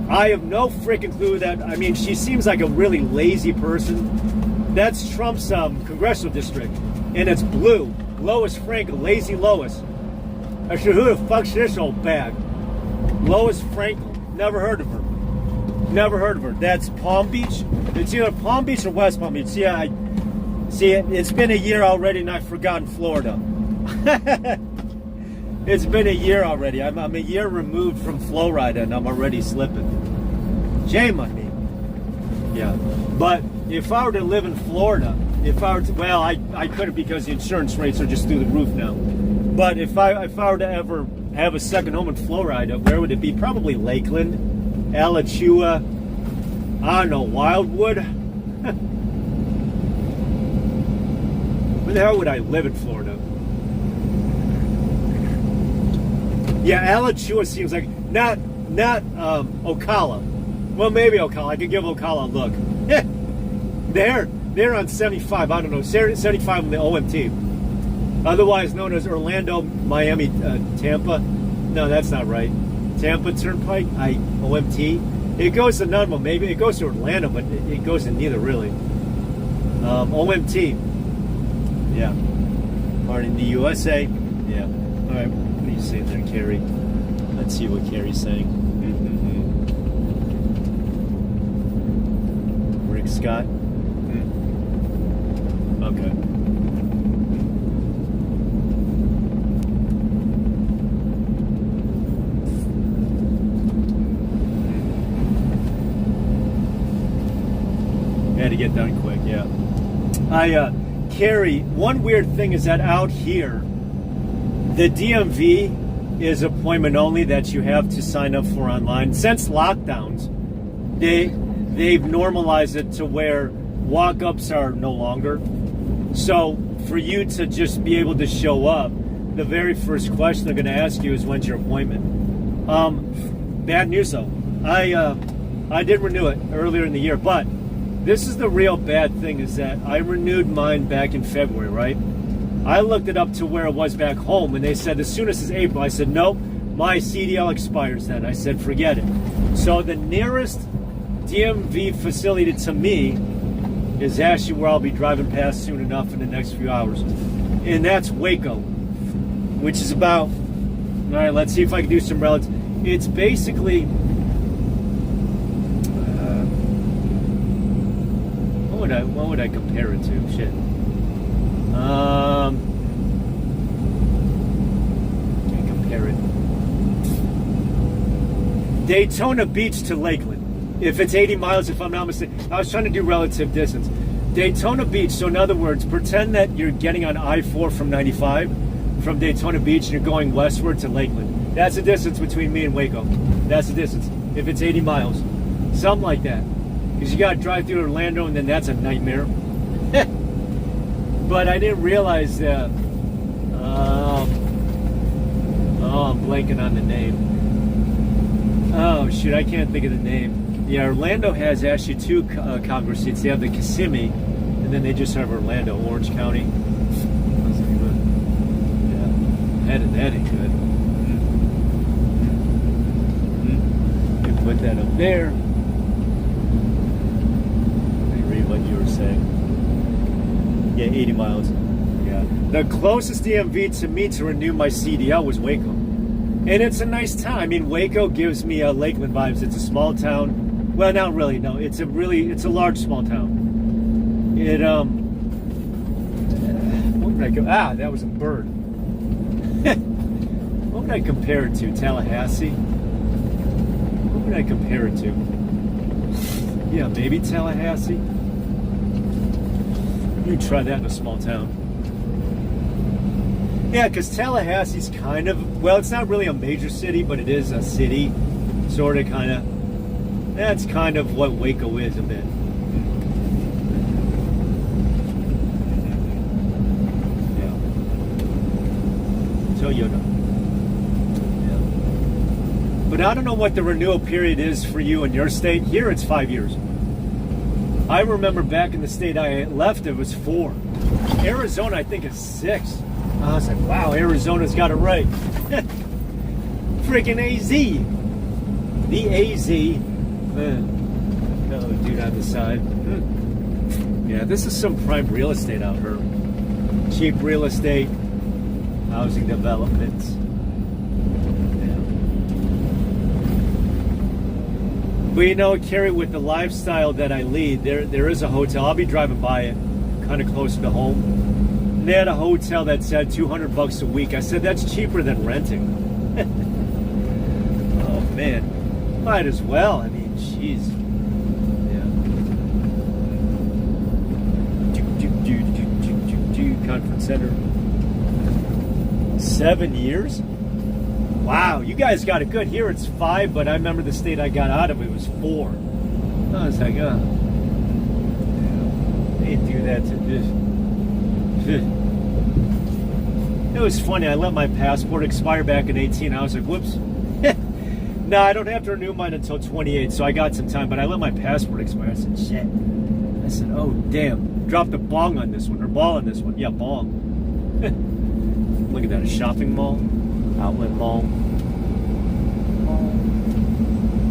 I have no freaking clue that, I mean, she seems like a really lazy person. That's Trump's congressional district, and it's blue. Lois Frankel, lazy Lois. Actually, who the fuck's this old bag? Lois Frankel, never heard of her. Never heard of her. That's Palm Beach. It's either Palm Beach or West Palm Beach. See, it's been a year already, and I've forgotten Florida. It's been a year already. I'm a year removed from Florida, and I'm already slipping. Shame on me. Yeah, but if I were to live in Florida, well, I couldn't because the insurance rates are just through the roof now. But if I were to ever have a second home in Florida, where would it be? Probably Lakeland, Alachua, I don't know, Wildwood. Where the hell would I live in Florida? Yeah, Alachua seems like not Ocala. Well, maybe Ocala. I could give Ocala a look. They're on 75. I don't know, 75 on the OMT, otherwise known as Orlando, Miami, Tampa. No, that's not right. Tampa Turnpike, OMT. It goes to none of them. Maybe it goes to Orlando, but it goes to neither really. OMT. Yeah. Part in the USA. Yeah. All right. What are you saying there, Carrie? Let's see what Carrie's saying. Rick Scott. Okay. Had to get done quick, yeah. Carrie, one weird thing is that out here, the DMV is appointment only that you have to sign up for online. Since lockdowns, they've normalized it to where walk-ups are no longer. So for you to just be able to show up, the very first question they're going to ask you is, when's your appointment? Bad news though. I did renew it earlier in the year, but this is the real bad thing, is that I renewed mine back in February, right? I looked it up to where it was back home, and they said as soon as it's April. I said, nope, my CDL expires then. I said, forget it. So the nearest DMV facility to me is actually where I'll be driving past soon enough in the next few hours. And that's Waco, which is about, all right, let's see if I can do some relatives. It's basically, what would I compare it to? Shit. Can't compare it. Daytona Beach to Lakeland. If it's 80 miles, if I'm not mistaken. I was trying to do relative distance. Daytona Beach, so in other words, pretend that you're getting on I-4 from 95. from Daytona Beach and you're going westward to Lakeland. That's the distance between me and Waco. That's the distance. If it's 80 miles, something like that. Because you got to drive through Orlando, and then that's a nightmare. But I didn't realize that. I'm blanking on the name. Oh shoot, I can't think of the name. Yeah, Orlando has actually two Congress seats. They have the Kissimmee, and then they just have Orlando, Orange County. Yeah, that ain't good. You put that up there. Let me read what you were saying. Yeah, 80 miles. Yeah. The closest DMV to me to renew my CDL was Waco. And it's a nice town. I mean, Waco gives me Lakeland vibes. It's a small town. Well, not really. No, it's a large small town. It what would I go? Ah, that was a bird. What would I compare it to? Tallahassee? What would I compare it to? Yeah, maybe Tallahassee. You try that in a small town. Yeah, because Tallahassee's kind of, well, it's not really a major city, but it is a city, sort of, kind of. That's kind of what Waco is a bit. Yeah. Toyota. Yeah. But I don't know what the renewal period is for you in your state. Here it's 5 years. I remember back in the state I left, it was 4. Arizona, I think, is 6. I was like, wow, Arizona's got it right. Freaking AZ. The AZ. Oh, dude on the side. Yeah, this is some prime real estate out here. Cheap real estate, housing developments. Yeah. But you know, Carrie, with the lifestyle that I lead, there is a hotel. I'll be driving by it, kind of close to home. They had a hotel that said $200 a week. I said, that's cheaper than renting. Oh, man. Might as well. I mean, jeez. Yeah. Conference Center. 7 years? Wow, you guys got it good. Here it's 5, but I remember the state I got out of it was 4. I was like, they do that to this. It was funny. I let my passport expire back in 18. I was like, whoops. No, I don't have to renew mine until 28, so I got some time. But I let my passport expire. I said, shit. I said, oh, damn. Dropped a bong on this one, or ball on this one. Yeah, bong. Look at that. A shopping mall, outlet mall.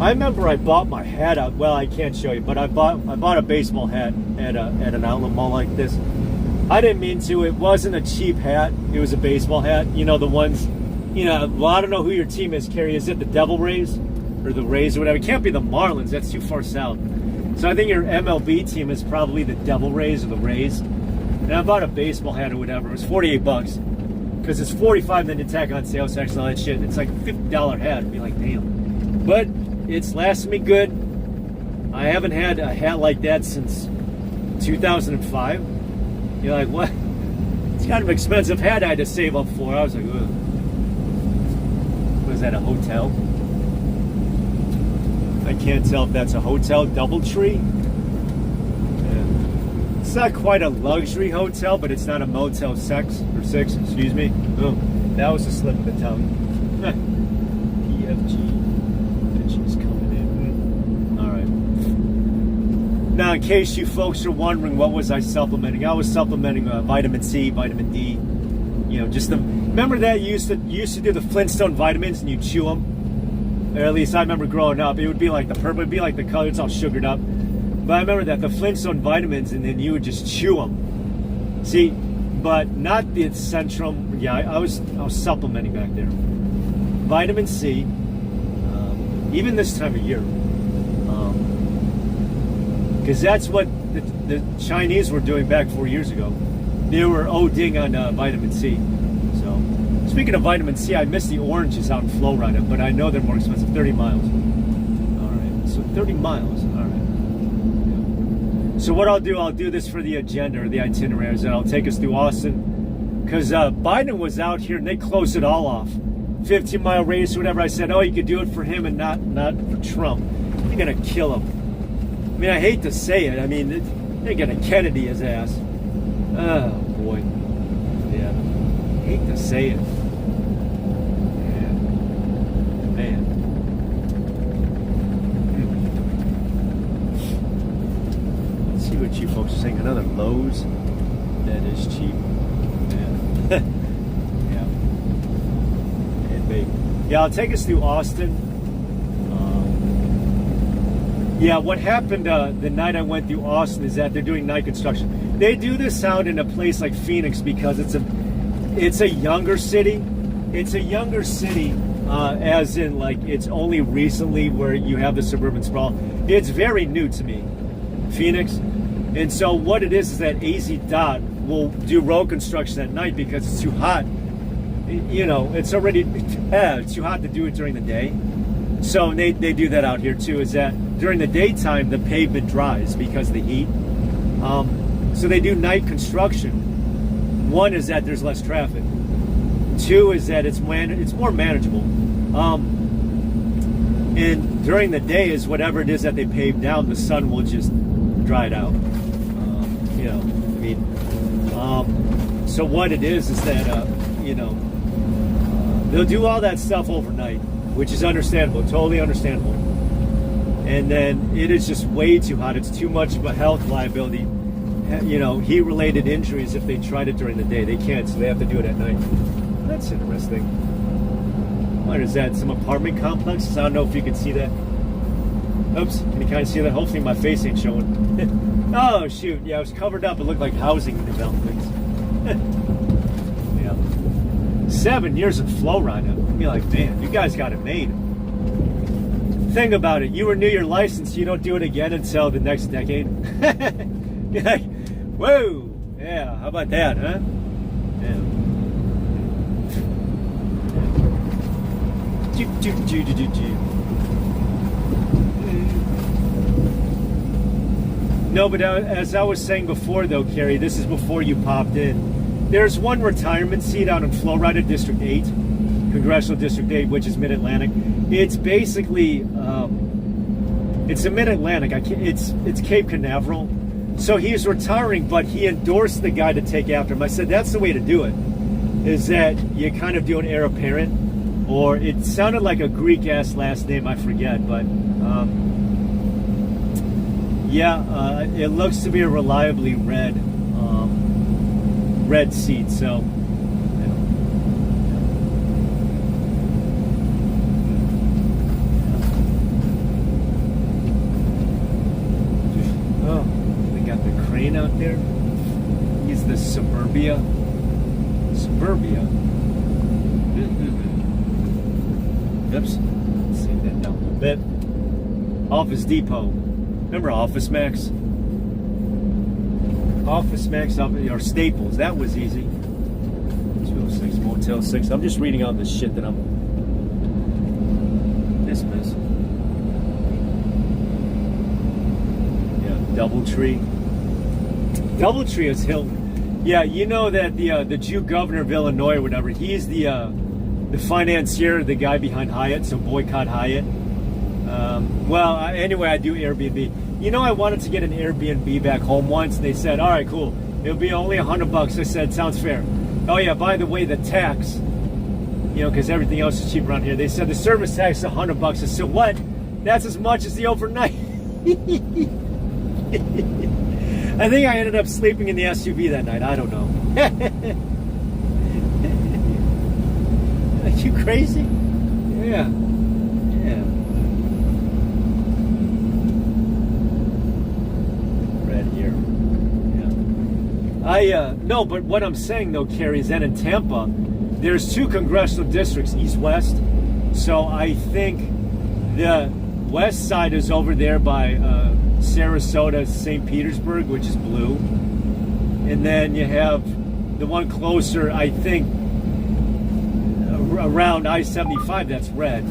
I remember I bought my hat out. Well, I can't show you, but I bought a baseball hat at an outlet mall like this. I didn't mean to. It wasn't a cheap hat. It was a baseball hat. You know, the ones, well, I don't know who your team is, Carrie. Is it the Devil Rays or the Rays or whatever? It can't be the Marlins. That's too far south. So I think your MLB team is probably the Devil Rays or the Rays. And I bought a baseball hat or whatever. It was $48 because it's $45 then you tack on sales tax and all that shit. It's like a $50 hat. I'd be like, damn. But it's lasted me good. I haven't had a hat like that since 2005. You're like, what? It's kind of an expensive hat I had to save up for. I was like, ugh. Was that a hotel? I can't tell if that's a hotel. Doubletree? Yeah. It's not quite a luxury hotel, but it's not a Motel 6, excuse me. Oh, that was a slip of the tongue. PFG. Bitches coming in. All right. Now, in case you folks are wondering, what was I supplementing? I was supplementing vitamin C, vitamin D. Remember that you used to do the Flintstone vitamins and you chew them? Or at least I remember growing up. It would be like the purple, it would be like the color. It's all sugared up. But I remember that the Flintstone vitamins, and then you would just chew them. See, but not the Centrum. Yeah, I was supplementing back there. Vitamin C, even this time of year. Because that's what the Chinese were doing back 4 years ago. They were ODing on vitamin C. So, speaking of vitamin C, I miss the oranges out in Florida, but I know they're more expensive. 30 miles. All right, so 30 miles. All right. Yeah. So what I'll do this for the agenda or the itinerary, is that I'll take us through Austin, because Biden was out here and they closed it all off. 15-mile radius or whatever. I said, oh, you could do it for him and not for Trump. You're going to kill him. I mean, I hate to say it. I mean, they're going to Kennedy his ass. Oh, boy. Yeah. I hate to say it. Yeah. Man. Let's see what you folks are saying. Another Lowe's. That is cheap. Yeah. Yeah. And big. Yeah, I'll take us through Austin. Yeah, what happened the night I went through Austin is that they're doing night construction. They do this out in a place like Phoenix because it's a younger city. It's a younger city, as in like it's only recently where you have the suburban sprawl. It's very new to me, Phoenix. And so what it is that AZ Dot will do road construction at night because it's too hot. You know, it's already it's too hot to do it during the day. So they do that out here too, is that during the daytime the pavement dries because of the heat. So they do night construction. One is that there's less traffic. Two is that it's more manageable. And during the day is whatever it is that they pave down, the sun will just dry it out. You know, I mean, so what it is that, you know, they'll do all that stuff overnight, which is understandable, totally understandable. And then it is just way too hot. It's too much of a health liability. You know, heat-related injuries if they tried it during the day. They can't, so they have to do it at night. That's interesting. What is that? Some apartment complexes? I don't know if you can see that. Oops, can you kind of see that? Hopefully my face ain't showing. Oh, shoot. Yeah, it was covered up. It looked like housing developments. Yeah. 7 years in Florida. I'd be like, man, you guys got it made. Think about it. You renew your license, you don't do it again until the next decade. You're like, whoa, yeah, how about that, huh? Yeah. No, but as I was saying before, though, Carrie, this is before you popped in. There's one retirement seat out in Florida, District 8. Congressional District 8, which is Mid-Atlantic. It's basically, it's a Mid-Atlantic. It's Cape Canaveral. So he's retiring, but he endorsed the guy to take after him. I said, that's the way to do it, is that you kind of do an heir apparent, or it sounded like a Greek-ass last name, I forget, but yeah, it looks to be a reliably red seat, so. Out there, he's the Suburbia. Oops, save that down a little bit. Office Depot. Remember Office Max? Office Max, or Staples. That was easy. 206 Motel 6. I'm just reading out the shit that I'm dismissed. Yeah, Doubletree. Doubletree is Hilton. Yeah, you know that the Jew governor of Illinois or whatever, he's the financier, the guy behind Hyatt, so boycott Hyatt. Anyway, I do Airbnb. You know, I wanted to get an Airbnb back home once, and they said, all right, cool. It'll be only $100. I said, sounds fair. Oh, yeah, by the way, the tax, you know, because everything else is cheap around here. They said the service tax is $100. I said, what? That's as much as the overnight. I think I ended up sleeping in the SUV that night. I don't know. Are you crazy? Yeah. Yeah. Red here. Yeah. No, but what I'm saying though, Carrie, is that in Tampa, there's 2 congressional districts, east-west. So I think the west side is over there by Sarasota, St. Petersburg, which is blue. And then you have the one closer, I think, around I-75, that's red.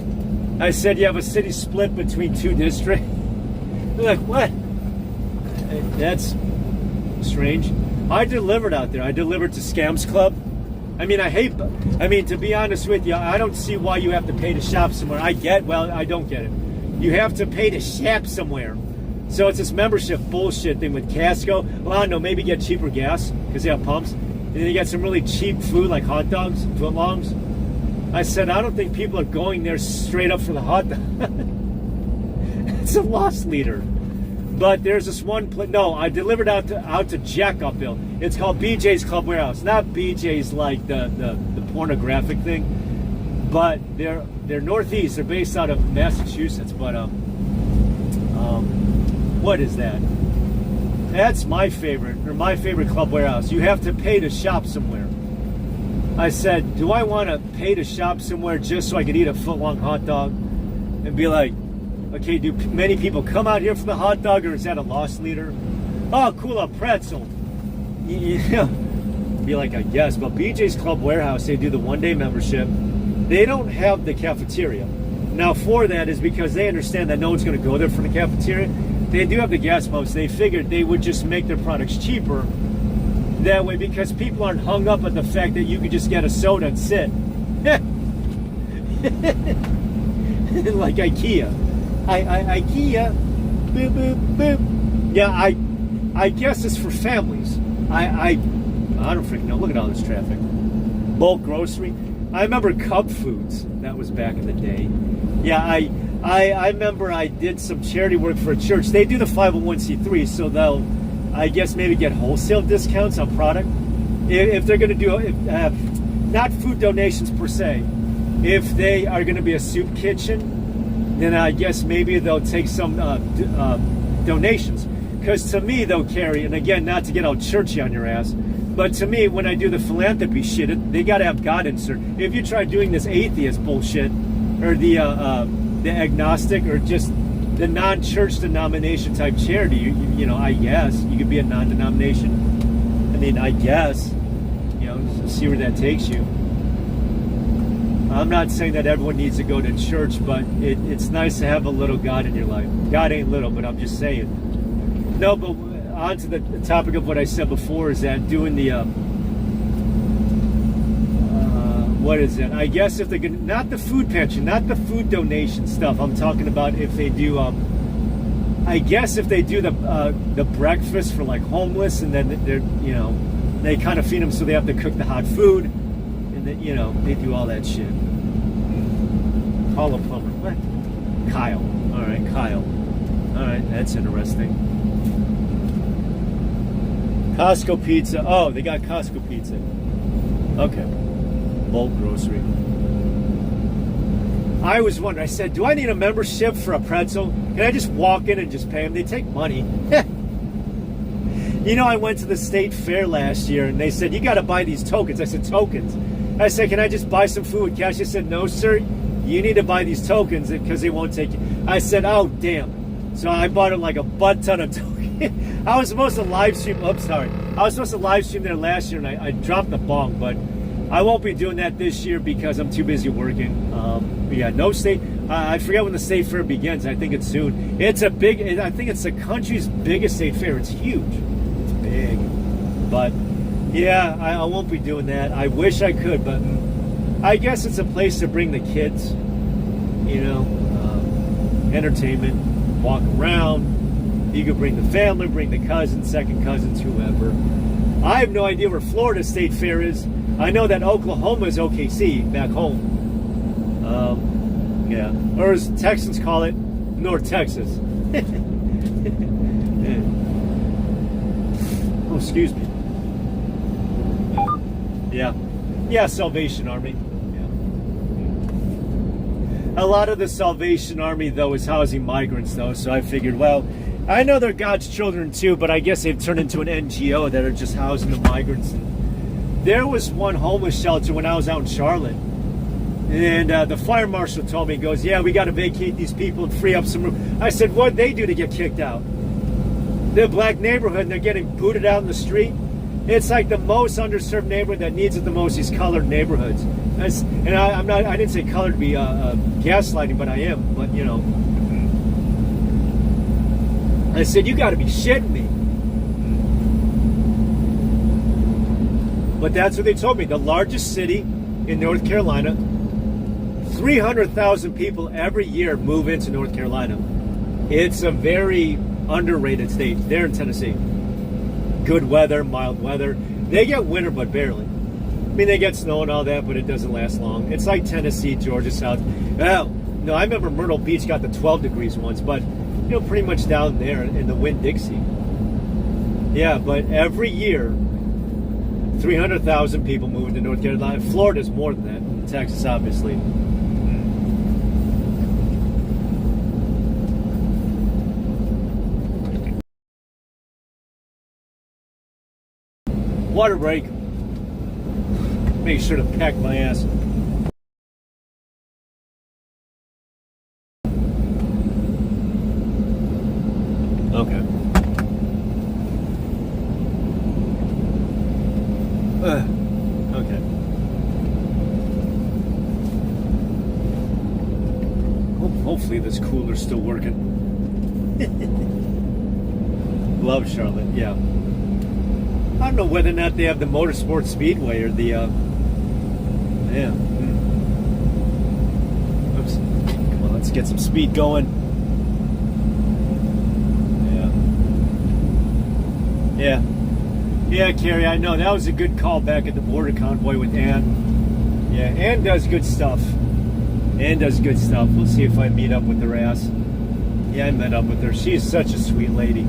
I said you have a city split between 2 districts. They're like, what? That's strange. I delivered out there. I delivered to Scams Club. I mean, to be honest with you, I don't see why you have to pay to shop somewhere. I don't get it. You have to pay to shop somewhere. So it's this membership bullshit thing with Casco. Well, I don't know, maybe get cheaper gas because they have pumps. And then you get some really cheap food like hot dogs, footlongs. I said, I don't think people are going there straight up for the hot dog. It's a loss leader. But there's this one place. No, I delivered out to Jacksonville. It's called BJ's Club Warehouse. Not BJ's like the pornographic thing, but they're northeast. They're based out of Massachusetts. But what is that? That's my favorite Club Warehouse. You have to pay to shop somewhere. I said, do I want to pay to shop somewhere just so I could eat a footlong hot dog and be like, okay, do many people come out here for the hot dog, or is that a loss leader? Oh, cool, a pretzel. Yeah. Be like, I guess. But BJ's Club Warehouse, they do the one-day membership. They don't have the cafeteria. Now, for that is because they understand that no one's going to go there for the cafeteria. They do have the gas pumps. They figured they would just make their products cheaper that way because people aren't hung up at the fact that you could just get a soda and sit. Like IKEA. IKEA. Boop, boop, boop. Yeah, I guess it's for families. I don't freaking know. Look at all this traffic. Bulk grocery. I remember Cub Foods. That was back in the day. Yeah, I remember I did some charity work for a church. They do the 501c3, so they'll, I guess, maybe get wholesale discounts on product. If they're going to do, not food donations per se, if they are going to be a soup kitchen, then I guess maybe they'll take some donations. Because to me, they'll carry, and again, not to get all churchy on your ass, but to me, when I do the philanthropy shit, they got to have God insert. If you try doing this atheist bullshit, or the agnostic, or just the non-church denomination type charity, you know, I guess you could be a non-denomination. I mean, I guess, you know, see where that takes you. I'm not saying that everyone needs to go to church, but it's nice to have a little God in your life. God ain't little, but I'm just saying. No, but on to the topic of what I said before is that doing the what is it? I guess if they're gonna, not the food pantry, not the food donation stuff. I'm talking about if they do. I guess if they do the breakfast for like homeless, and then they're, you know, they kind of feed them, so they have to cook the hot food, and then, you know, they do all that shit. Call a plumber. What? Kyle. All right, Kyle. All right, that's interesting. Costco pizza. Oh, they got Costco pizza. Okay. Bulk grocery. I was wondering, I said, do I need a membership for a pretzel? Can I just walk in and just pay them? They take money. You know, I went to the state fair last year and they said, you got to buy these tokens. I said, tokens? I said, can I just buy some food with cash? They said, no, sir. You need to buy these tokens because they won't take you. I said, oh, damn. So I bought like a butt ton of tokens. I was supposed to live stream. Oops, sorry. I was supposed to live stream there last year and I dropped the bong, but I won't be doing that this year because I'm too busy working. Yeah, no state. I forget when the state fair begins. I think it's soon. It's a big. I think it's the country's biggest state fair. It's huge. It's big. But yeah, I won't be doing that. I wish I could, but I guess it's a place to bring the kids. You know, entertainment, walk around. You could bring the family, bring the cousins, second cousins, whoever. I have no idea where Florida State Fair is. I know that Oklahoma is OKC, back home. Yeah. Or as Texans call it, North Texas. Oh, excuse me. Yeah. Yeah, Salvation Army. Yeah. A lot of the Salvation Army, though, is housing migrants, though, so I figured, well, I know they're God's children, too, but I guess they've turned into an NGO that are just housing the migrants. There was one homeless shelter when I was out in Charlotte, and the fire marshal told me, he goes, yeah, we got to vacate these people and free up some room. I said, what'd they do to get kicked out? They're a black neighborhood, and they're getting booted out in the street. It's like the most underserved neighborhood that needs it the most, these colored neighborhoods. And I didn't say colored to be gaslighting, but I am, but, you know. I said, you got to be shitting me. But that's what they told me. The largest city in North Carolina, 300,000 people every year move into North Carolina. It's a very underrated state. They're in Tennessee. Good weather, mild weather. They get winter, but barely. I mean, they get snow and all that, but it doesn't last long. It's like Tennessee, Georgia, South. Well, no, I remember Myrtle Beach got to 12 degrees once, but, pretty much down there in the Winn-Dixie. Yeah, but every year, 300,000 people move into North Carolina. Florida's more than that. Texas, obviously. Water break. Make sure to pack my ass. Okay. Okay. Hopefully this cooler's still working. Love Charlotte, yeah. I don't know whether or not they have the Motorsport Speedway or the, yeah. Oops. Come on, let's get some speed going. Yeah. Yeah, Carrie, I know. That was a good call back at the border convoy with Ann. Yeah, Ann does good stuff. Ann does good stuff. We'll see if I meet up with her ass. Yeah, I met up with her. She's such a sweet lady.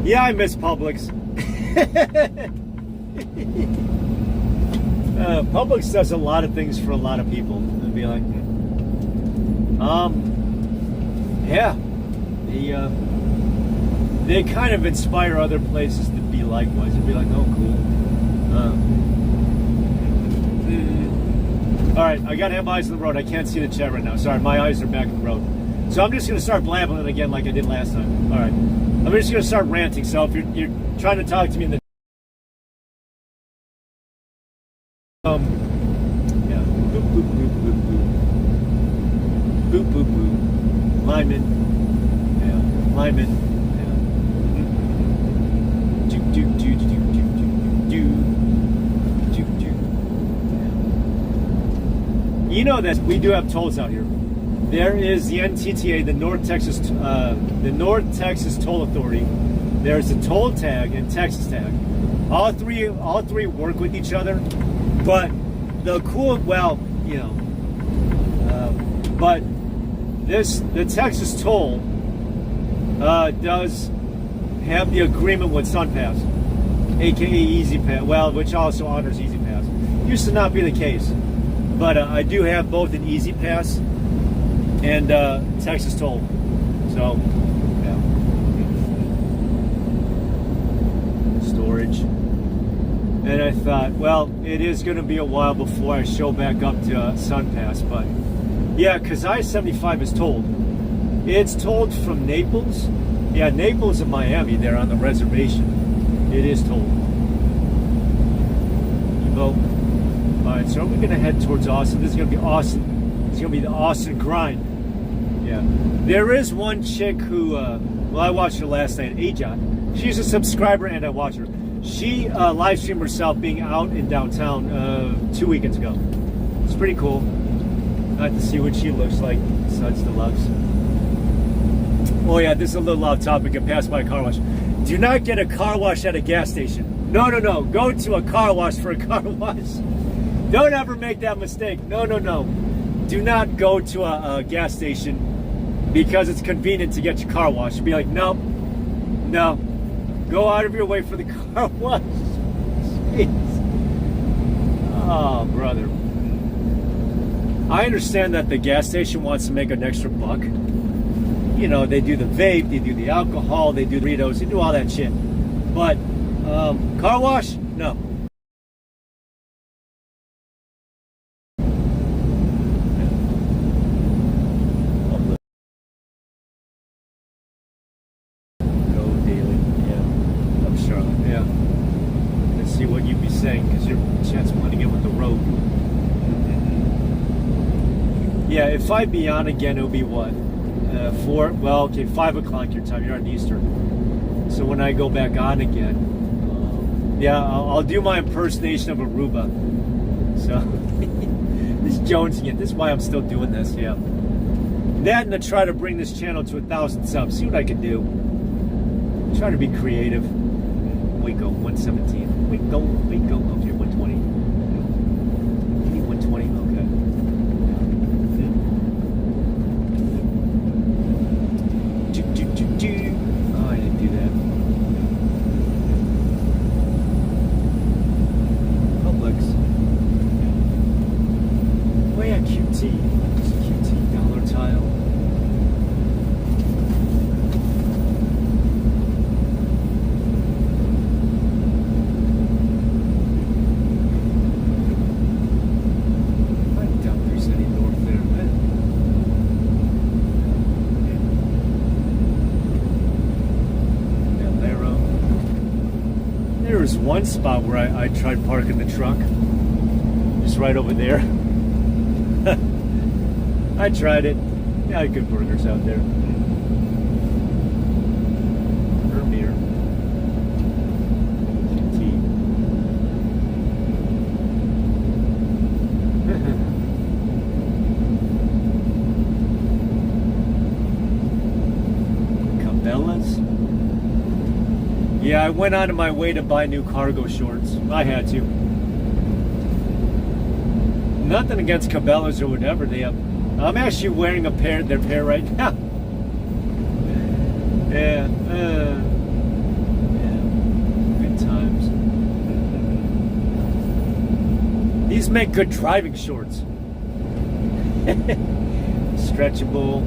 Yeah, I miss Publix. Publix does a lot of things for a lot of people. It'd be like, yeah, they kind of inspire other places to be likewise. It'd be like, oh, cool. All right, I gotta have eyes on the road. I can't see the chat right now. Sorry, my eyes are back on the road. So I'm just gonna start blabbering again like I did last time. All right, I'm just gonna start ranting. So if you're trying to talk to me in the yeah, boop boop boop boop boop boop boop boop. Lyman, yeah, Lyman, yeah. Do do do do do do do do do. You know that we do have tolls out here. There is the NTTA, the North Texas Toll Authority. There's a toll tag and Texas tag. All three work with each other. But the cool, well, but the Texas toll does have the agreement with SunPass, aka EasyPass, well, which also honors EasyPass. Used to not be the case, but I do have both an EasyPass and Texas toll. So, yeah. Storage. And I thought, well, it is going to be a while before I show back up to SunPass, but yeah, because I-75 is tolled. It's tolled from Naples. Yeah, Naples and Miami, they're on the reservation. It is tolled. Evo. All right, so we're going to head towards Austin. This is going to be Austin. It's going to be the Austin grind. Yeah. There is one chick who, well, I watched her last night, Ajot. She's a subscriber and I watch her. She live streamed herself being out in downtown 2 weekends ago. It's pretty cool. Got to see what she looks like. Such deluxe. Oh yeah, this is a little off topic. I passed by a car wash. Do not get a car wash at a gas station. No, no, no. Go to a car wash for a car wash. Don't ever make that mistake. No, no, no. Do not go to a gas station because it's convenient to get your car washed. Be like, no, no. Go out of your way for the car wash. Jeez. Oh, brother. I understand that the gas station wants to make an extra buck. You know, they do the vape, they do the alcohol, they do the burritos, they do all that shit. But car wash, no. Yeah, if I be on again, it'll be what? 5 o'clock your time. You're on Eastern. So when I go back on again, yeah, I'll do my impersonation of Aruba. So this Jonesing it. This is why I'm still doing this. Yeah, that and to try to bring this channel to 1,000 subs. See what I can do. Try to be creative. Waco 117. Waco. Okay, 120. 120. Okay. Oh, I didn't do that. Publix. Oh yeah, QT. QT dollar tile. I doubt there's any north there, There was one spot where I tried parking the truck. Just right over there. I tried it. Yeah, I had good burgers out there. Beer. Cabela's. Yeah, I went out of my way to buy new cargo shorts. I had to. Nothing against Cabela's or whatever they have. I'm actually wearing their pair right now. Yeah, good times. These make good driving shorts. Stretchable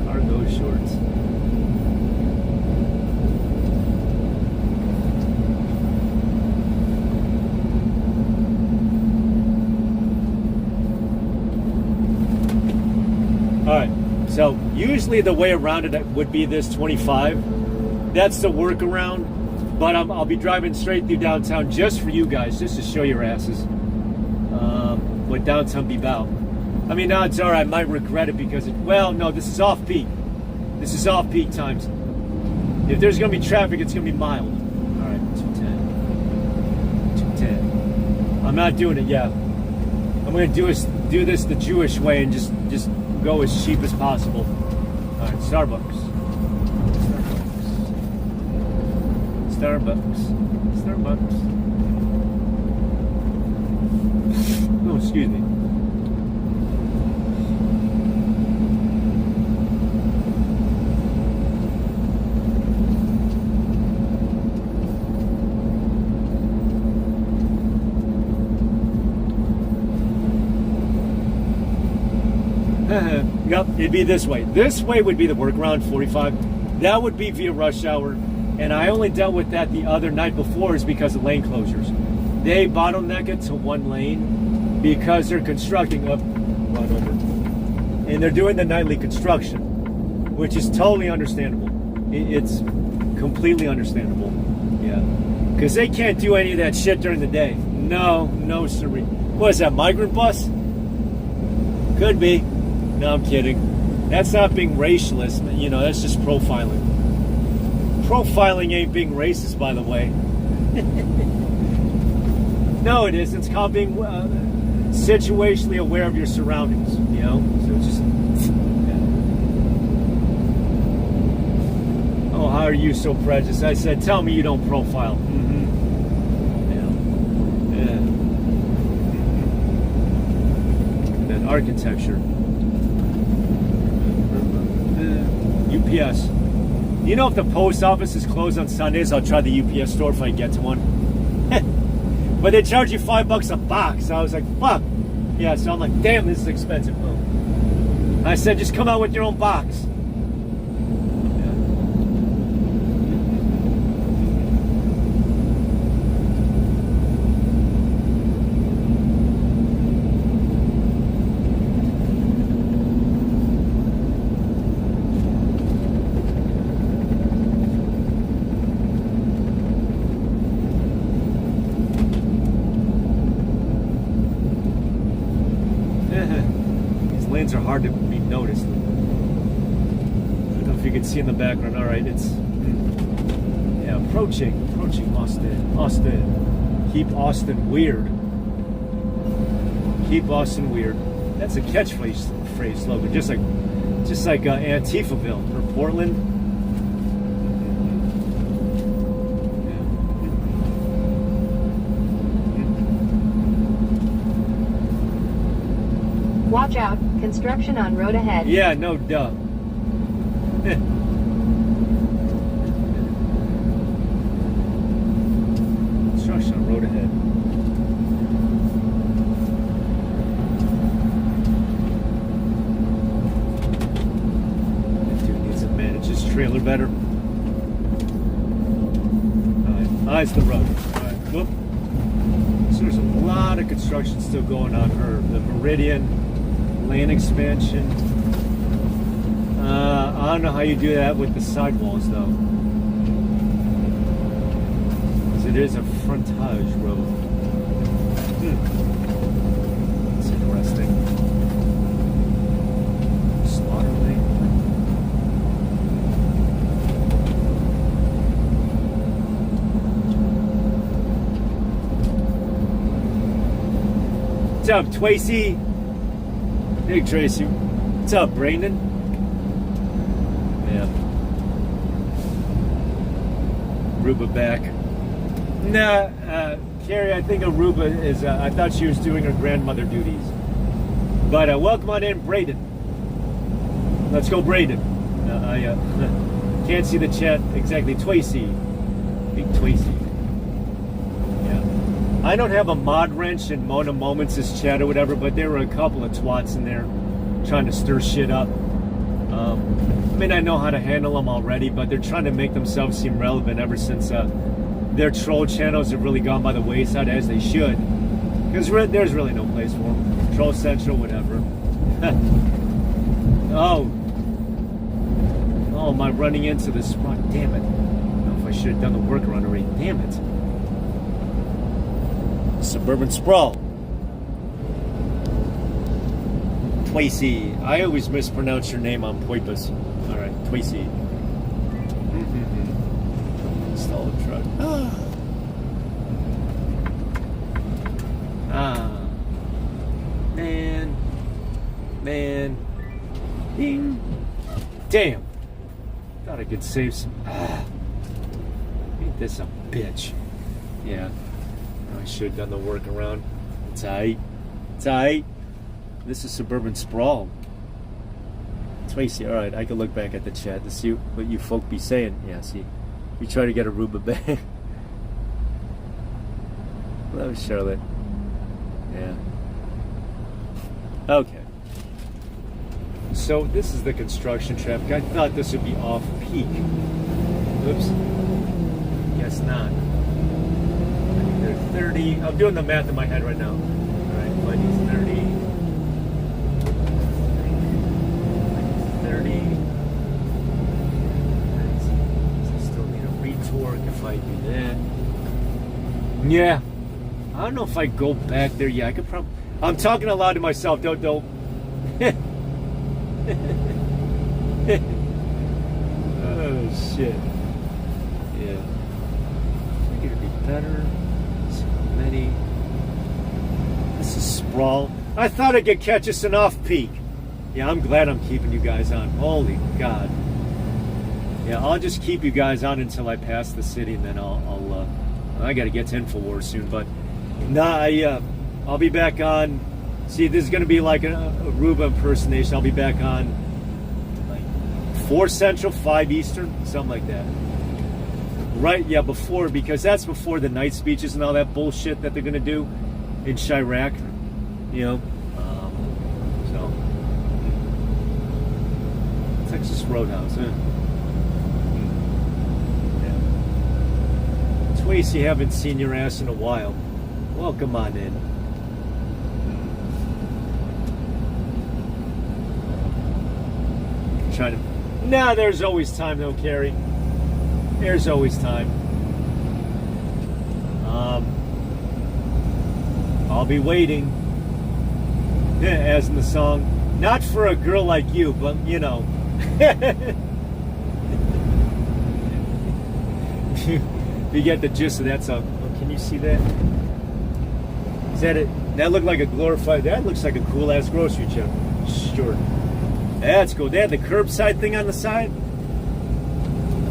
cargo shorts. All right, so usually the way around it would be this 25. That's the workaround, but I'll be driving straight through downtown just for you guys, just to show your asses what downtown be about. I mean, odds are I might regret it because, no, this is off-peak. This is off-peak times. If there's going to be traffic, it's going to be mild. All right, 210. 210. I'm not doing it, yeah. I'm going to do this the Jewish way and just go as cheap as possible. All right, Starbucks. Oh, excuse me. Yep, it'd be this way. This way would be the workaround, 45. That would be via rush hour. And I only dealt with that the other night before is because of lane closures. They bottleneck it to one lane because they're constructing up, run over. And they're doing the nightly construction, which is totally understandable. It's completely understandable. Yeah. Because they can't do any of that shit during the day. No, siree. What is that, migrant bus? Could be. No, I'm kidding. That's not being racialist. You know, that's just profiling. Profiling ain't being racist, by the way. No, it isn't. It's called being situationally aware of your surroundings, you know? So it's just... Yeah. Oh, how are you so prejudiced? I said, tell me you don't profile. Mm-hmm. Yeah. That architecture. UPS. You know, if the post office is closed on Sundays, I'll try the UPS store if I get to one. But they charge you $5 a box. I was like, fuck. Yeah, so I'm like, damn, this is expensive. I said, just come out with your own box. Are hard to be noticed. if you can see in the background. All right, it's approaching Austin. Keep Austin weird. Keep Austin weird. That's a catchphrase slogan, just like Antifaville for Portland. Watch out, construction on road ahead. Yeah, no duh. Construction on road ahead. That dude needs to manage his trailer better. Alright, eyes the road. Alright, whoop. So there's a lot of construction still going on here. The Meridian lane expansion. I don't know how you do that with the sidewalls though. Because it is a frontage road. That's interesting. Slaughter lane. What's up, Tracy? Hey, Tracy. What's up, Brandon? Yeah. Aruba back. Nah, Carrie, I think Aruba is, I thought she was doing her grandmother duties. But welcome on in, Braden. Let's go, Braden. I can't see the chat exactly. Tracy. Big Tracy. I don't have a mod wrench in Mona Moments' chat or whatever, but there were a couple of twats in there trying to stir shit up. I mean, I know how to handle them already, but they're trying to make themselves seem relevant ever since their troll channels have really gone by the wayside, as they should. Because there's really no place for them. Troll Central, whatever. Oh, am I running into this spot? Damn it. I don't know if I should have done the workaround already. Damn it. Suburban sprawl. Tracy. I always mispronounce your name on Poipus. Alright, Tracy. Install the truck. Man. Ding. Damn. Thought I could save some. Ain't this a bitch? Yeah. I should have done the workaround. It's aight. This is Suburban Sprawl. Tracy, alright, I can look back at the chat to see what you folk be saying. Yeah, see. We try to get Aruba back. Hello, Charlotte. Yeah. Okay. So, this is the construction traffic. I thought this would be off peak. Oops. Guess not. 30. I'm doing the math in my head right now. Alright, Buddy's 30. 30. I still need a retorque if I do that. Yeah. I don't know if I go back there. Yeah, I could probably. I'm talking aloud to myself. Don't. Oh, shit. Yeah. I think it'd be better. This is Sprawl. I thought I could catch us an off-peak. Yeah, I'm glad I'm keeping you guys on. Holy God. Yeah, I'll just keep you guys on until I pass the city, and then I got to get to InfoWars soon. But nah, I'll be back on. See, this is going to be like a Aruba impersonation. I'll be back on like 4 Central, 5 Eastern, something like that. Right, yeah, before, because that's before the night speeches and all that bullshit that they're going to do in Chirac, you know. So, Texas Roadhouse, huh? Yeah. Tracy, haven't seen your ass in a while. Welcome on in. Trying to. Nah, there's always time though, Carrie. There's always time. I'll be waiting. As in the song, not for a girl like you, but you know. you get the gist of that. So, can you see that? Is that it? That looked like a glorified. That looks like a cool ass grocery check. Sure. That's cool. They had the curbside thing on the side.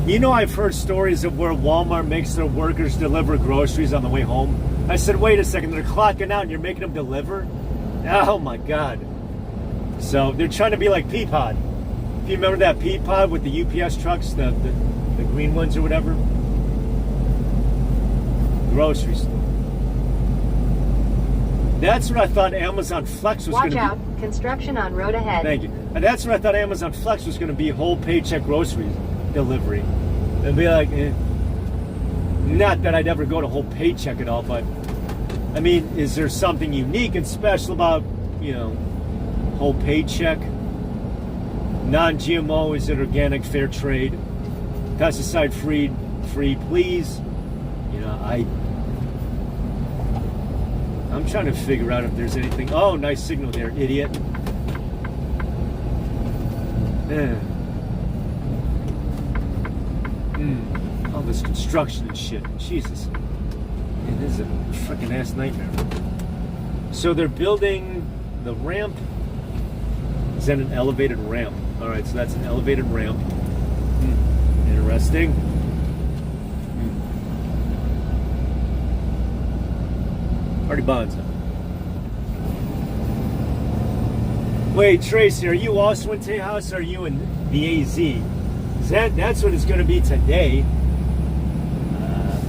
You know, I've heard stories of where Walmart makes their workers deliver groceries on the way home. I said, wait a second, they're clocking out and you're making them deliver? Oh my God. So they're trying to be like Peapod. If you remember that Peapod with the UPS trucks, the green ones or whatever? Grocery store. That's what I thought Amazon Flex was going to be. Watch out, construction on road ahead. Thank you. And that's what I thought Amazon Flex was going to be, whole paycheck groceries delivery. It'd be like, not that I'd ever go to whole paycheck at all, but I mean, is there something unique and special about, you know, whole paycheck? Non-GMO, is it organic, fair trade? Pesticide free, please? You know, I'm trying to figure out if there's anything. Oh, nice signal there, idiot. All this construction and shit. Jesus. It is a freaking ass nightmare. So they're building the ramp. Is that an elevated ramp? All right, so that's an elevated ramp. Interesting. Artie Bonza. Wait, Tracy, are you also in Tejas? Or are you in the AZ? That's what it's going to be today.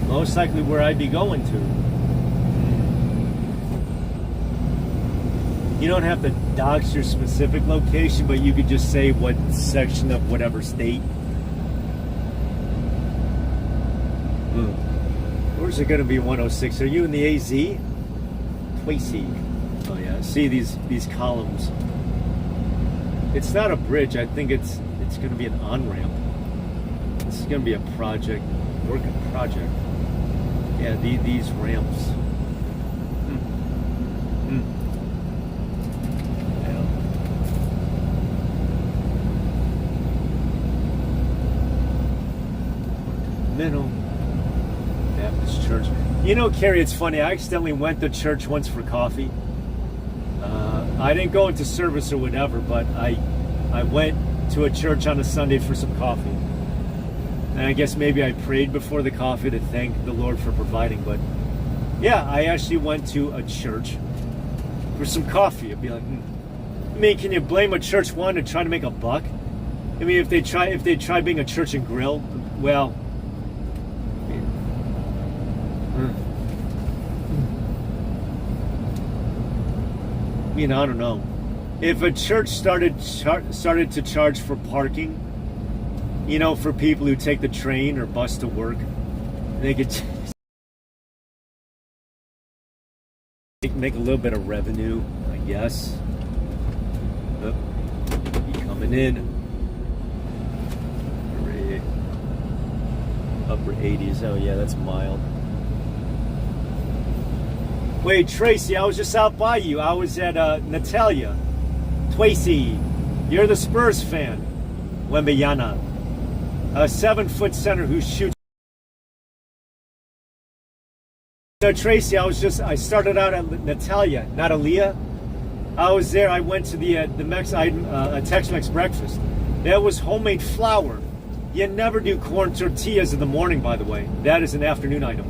Most likely where I'd be going to. You don't have to dox your specific location, but you could just say what section of whatever state. Where's it going to be 106? Are you in the AZ? Twacy. Oh yeah, see these columns. It's not a bridge. I think it's going to be an on-ramp. This is going to be a project, working project. Yeah, these ramps. Yeah. Middle Baptist Church. You know, Carrie, it's funny. I accidentally went to church once for coffee. I didn't go into service or whatever, but I went to a church on a Sunday for some coffee. And I guess maybe I prayed before the coffee to thank the Lord for providing. But yeah, I actually went to a church for some coffee. I'd be like, I mean, can you blame a church one to try to make a buck? I mean, if they try being a church and grill, well, I mean, I don't know. If a church started to charge for parking, you know, for people who take the train or bus to work, they could make a little bit of revenue, I guess. Oh, coming in. Upper 80s. Oh yeah, that's mild. Wait, Tracy, I was just out by you. I was at Natalia. Tracy, you're the Spurs fan. Wembanyama. A 7-foot center who shoots. No, Tracy, I started out at Natalia, not Aaliyah. I was there. I went to the Tex-Mex breakfast. That was homemade flour. You never do corn tortillas in the morning, by the way. That is an afternoon item.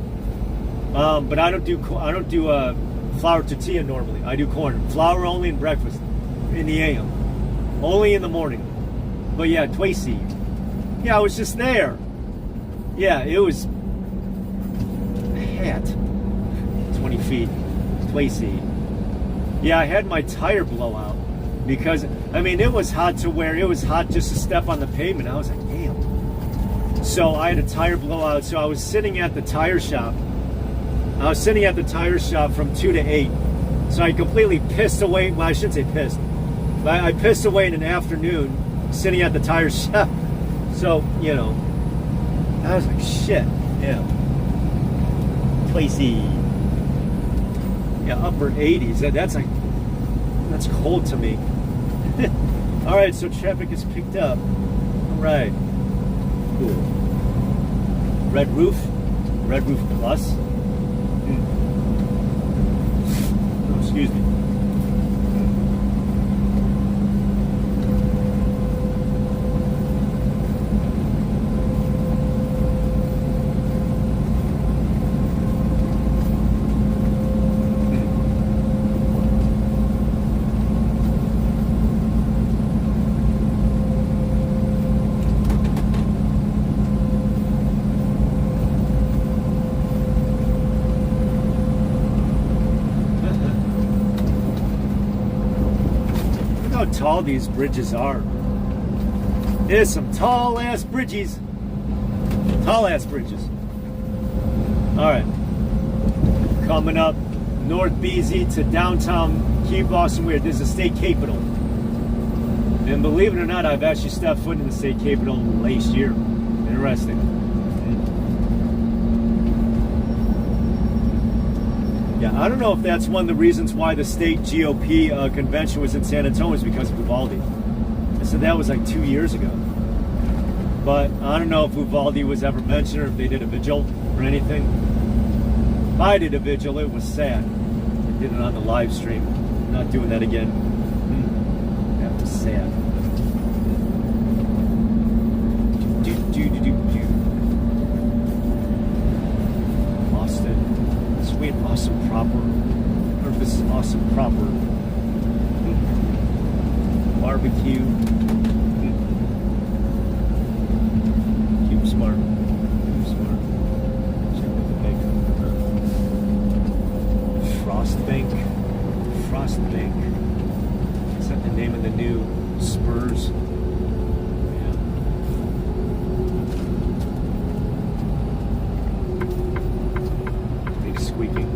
But I don't do flour tortilla normally. I do corn. Flour only in breakfast, in the AM. Only in the morning. But yeah, Tracy. Yeah, I was just there. Yeah, it was hat. 20 feet. Tracy. Yeah, I had my tire blowout because, I mean, it was hot to where it was hot just to step on the pavement. I was like, damn. So I had a tire blowout. So I was sitting at the tire shop. I was sitting at the tire shop from 2 to 8. So I completely pissed away. Well, I shouldn't say pissed. But I pissed away in an afternoon sitting at the tire shop. So, you know, I was like, shit. Yeah. Tracy. Yeah, upper 80s. That's cold to me. All right, so traffic is picked up. All right. Cool. Red Roof Plus. Oh, excuse me. How tall these bridges are. There's some tall ass bridges. Tall ass bridges. Alright. Coming up North BZ to downtown Key Boston Weird. This is the state capital. And believe it or not, I've actually stepped foot in the state capital last year. Interesting. Yeah, I don't know if that's one of the reasons why the state GOP convention was in San Antonio is because of Uvalde. I said that was like 2 years ago. But I don't know if Uvalde was ever mentioned or if they did a vigil or anything. If I did a vigil, it was sad. I did it on the live stream. I'm not doing that again. That was sad. Austin. Sweet, awesome, proper. Or if this is awesome, proper. Barbecue. Cube Smart. Cube Smart. Check out the bank. Frost Bank. Frost Bank. Is that the name of the new Spurs? Squeaking.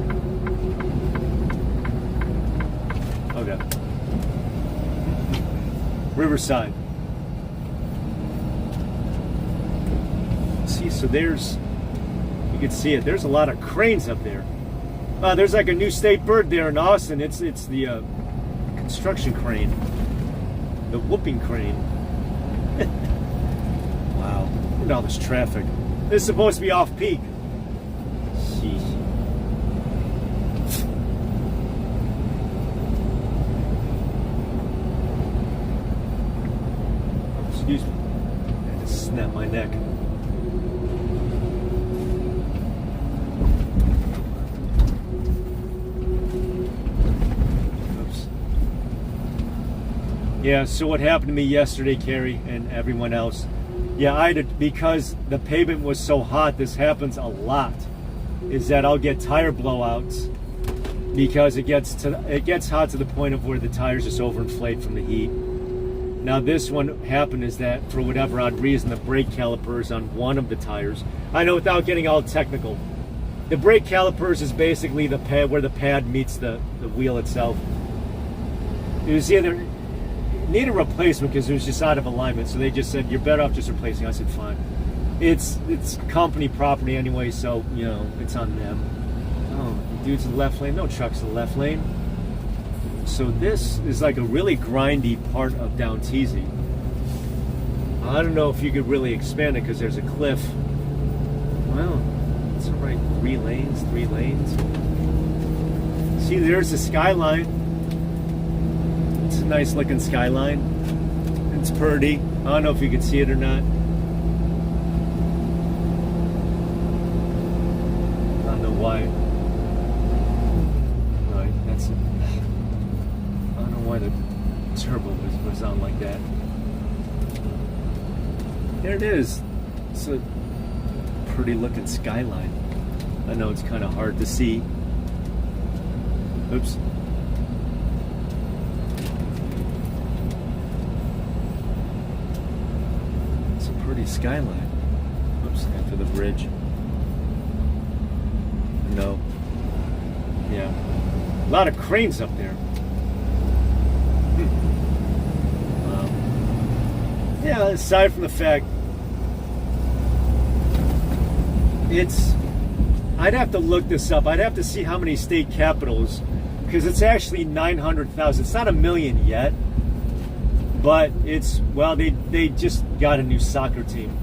Okay. Riverside. See, so there's, you can see it. There's a lot of cranes up there. There's like a new state bird there in Austin. It's the construction crane, the whooping crane. Wow. Look at all this traffic. This is supposed to be off peak. Jeez. Excuse me. I had to snap my neck. Oops. Yeah, so what happened to me yesterday, Carrie, and everyone else? Yeah, I had to, because the pavement was so hot, this happens a lot, is that I'll get tire blowouts because it gets hot to the point of where the tires just overinflate from the heat. Now this one happened is that for whatever odd reason the brake calipers on one of the tires, I know without getting all technical, the brake calipers is basically the pad where the pad meets the wheel itself. It was either need a replacement because it was just out of alignment, so they just said you're better off just replacing. I said fine. It's company property anyway, so you know it's on them. Oh, the dude's in the left lane. No trucks in the left lane. So this is like a really grindy part of Down Teasy. I don't know if you could really expand it because there's a cliff. Well, it's all right. 3 lanes. See, there's the skyline. It's a nice looking skyline. It's pretty. I don't know if you can see it or not. I don't know why. Right, that's it. Why the turbo was on like that. There it is. It's a pretty looking skyline. I know it's kind of hard to see. Oops. It's a pretty skyline. Oops, after the bridge. No. Yeah. A lot of cranes up there. Yeah, aside from the fact I'd have to look this up. I'd have to see how many state capitals, because it's actually 900,000. It's not 1 million yet, but it's, well, they just got a new soccer team.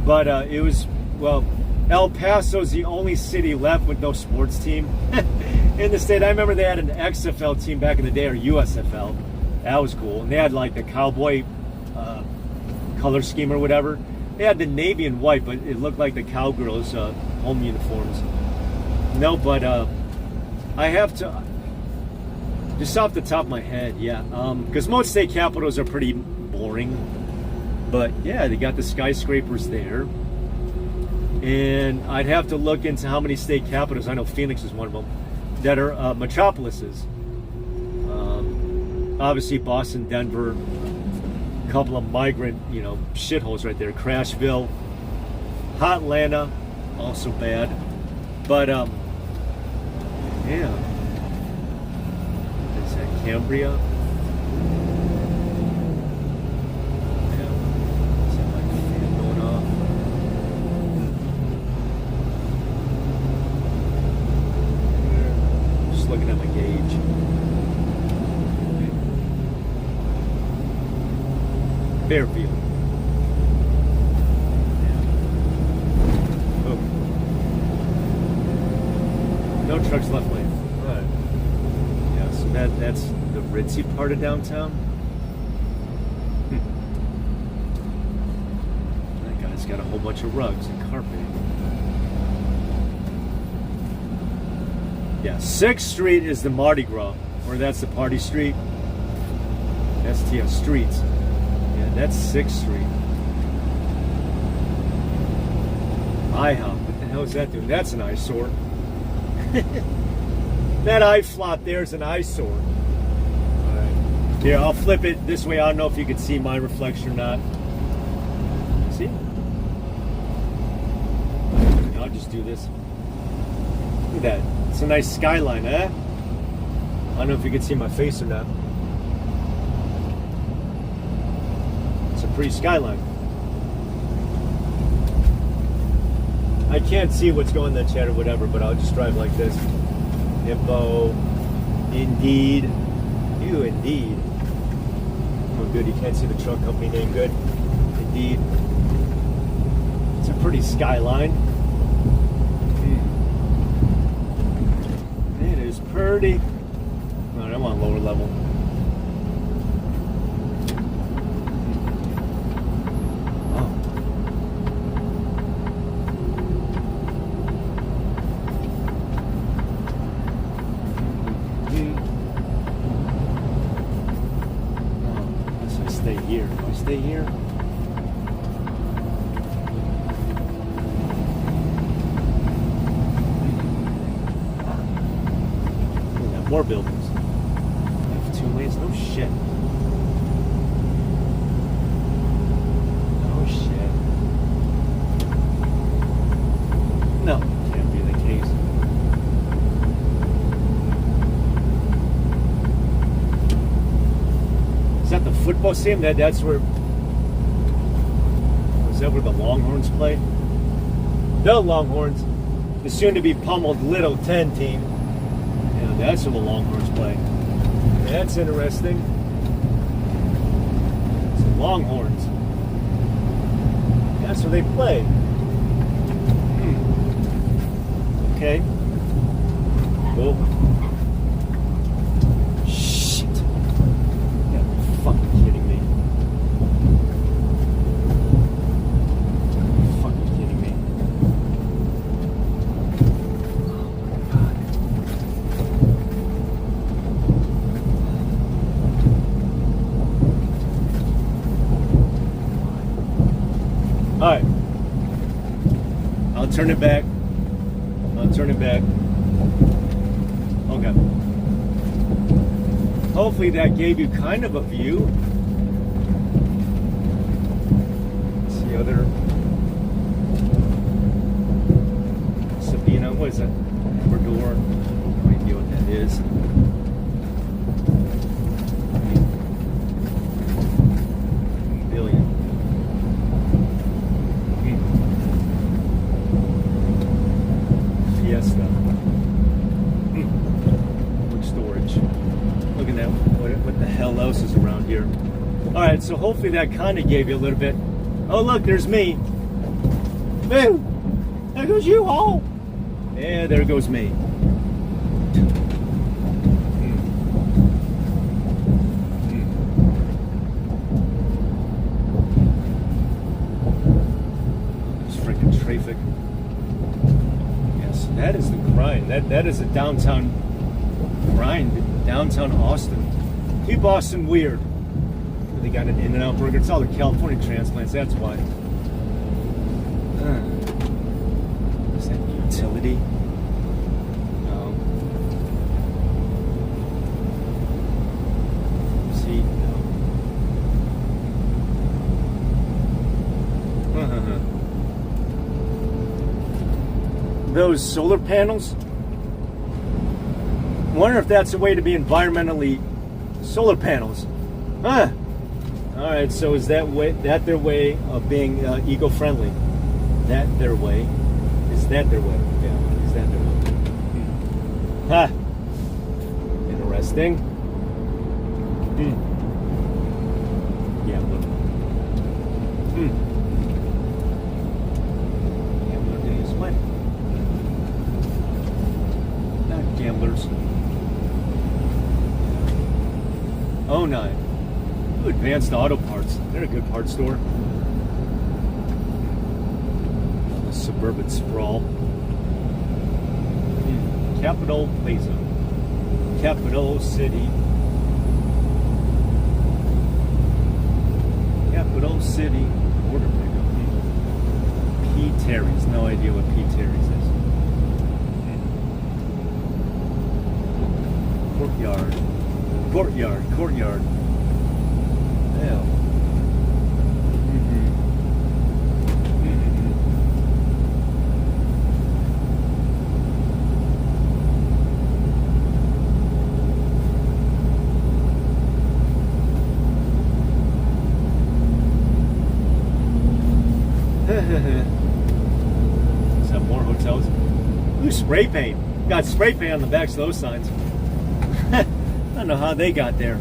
But it was, well, El Paso's the only city left with no sports team in the state. I remember they had an XFL team back in the day, or USFL. That was cool. And they had like the cowboy color scheme or whatever. They had the navy and white, but it looked like the Cowgirls' home uniforms. No, but I have to, just off the top of my head, yeah. Because most state capitals are pretty boring. But yeah, they got the skyscrapers there. And I'd have to look into how many state capitals, I know Phoenix is one of them, that are metropolises. Obviously Boston, Denver, a couple of migrant, shitholes right there. Crashville, Hotlanta, also bad. But, yeah. Is that Cambria? Looking at my gauge. Fairfield. Yeah. Oh. No trucks left lane. Right. Yeah, so that's the ritzy part of downtown. That guy's got a whole bunch of rugs and carpeting. Yeah, 6th Street is the Mardi Gras, or that's the party street. STS Streets. Yeah, that's 6th Street. IHOP, what the hell is that doing? That's an eyesore. That eye flop there's an eyesore. Alright. Here, I'll flip it this way. I don't know if you can see my reflection or not. See? I'll just do this. Look at that. It's a nice skyline, eh? I don't know if you can see my face or not. It's a pretty skyline. I can't see what's going in the chat or whatever, but I'll just drive like this. Hippo. Indeed. You, Indeed. Oh, good. You can't see the truck company name. Good. Indeed. It's a pretty skyline. Pretty. Alright, I'm on lower level. Oh. Oh, guess I stay here. Do I stay here? More buildings. F2 lanes, no shit. No shit. No, can't be the case. Is that the football stadium? That's where. Is that where the Longhorns play? The Longhorns, the soon-to-be pummeled Little 10 team. That's where the Longhorns play. That's interesting. It's the Longhorns. That's where they play. Okay. Cool. Shit. You gotta be fucking kidding me. Fucking kidding me. Alright. I'll turn it back. Okay. Hopefully that gave you kind of a view. Let's see other Sabina, what is that? Ecuador. No idea what that is. Billion. Fiesta. Much storage. Looking at what the hell else is around here. Alright, so hopefully that kind of gave you a little bit. Oh look, there's me. Boo! There goes you, oh. Yeah, there goes me. Traffic. Yes, that is the grind. That is a downtown grind. Downtown Austin. Keep Austin weird. They got an In-N-Out burger. It's all the California transplants. That's why. Is that utility? No. See, no. Those solar panels. Wonder if that's a way to be environmentally solar panels. Huh. All right, so is that their way of being eco-friendly? That their way? Is that their way? Yeah, is that their way? Huh. Interesting. Yeah, look. Gambler days when? Not gamblers. Oh, 09. Ooh, Advanced Auto Parts. They're a good parts store. A suburban sprawl. Capitol Plaza. Capital City. Capital City. Order pickup. P. Terry's. No idea what P. Terry's is. Courtyard. Courtyard. Hell. Is that more hotels? Ooh, spray paint. Got spray paint on the backs of those signs. I don't know how they got there.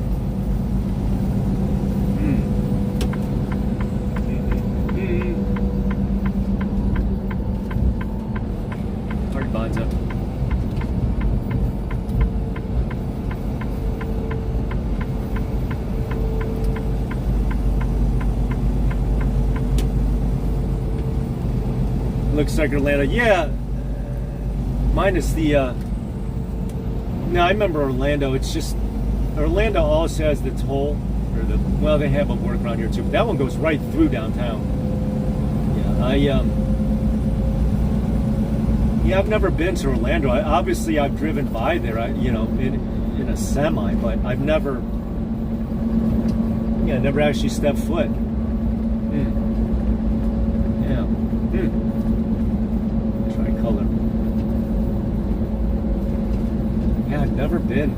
Party Bonza. Looks like Orlando. Yeah. Minus the no, I remember Orlando. It's just Orlando also has the toll, or well, they have a workaround here too. But that one goes right through downtown. Yeah, I've never been to Orlando. Obviously, I've driven by there. In a semi, but I've never, never actually stepped foot. Yeah. Tricolor. Yeah, I've never been.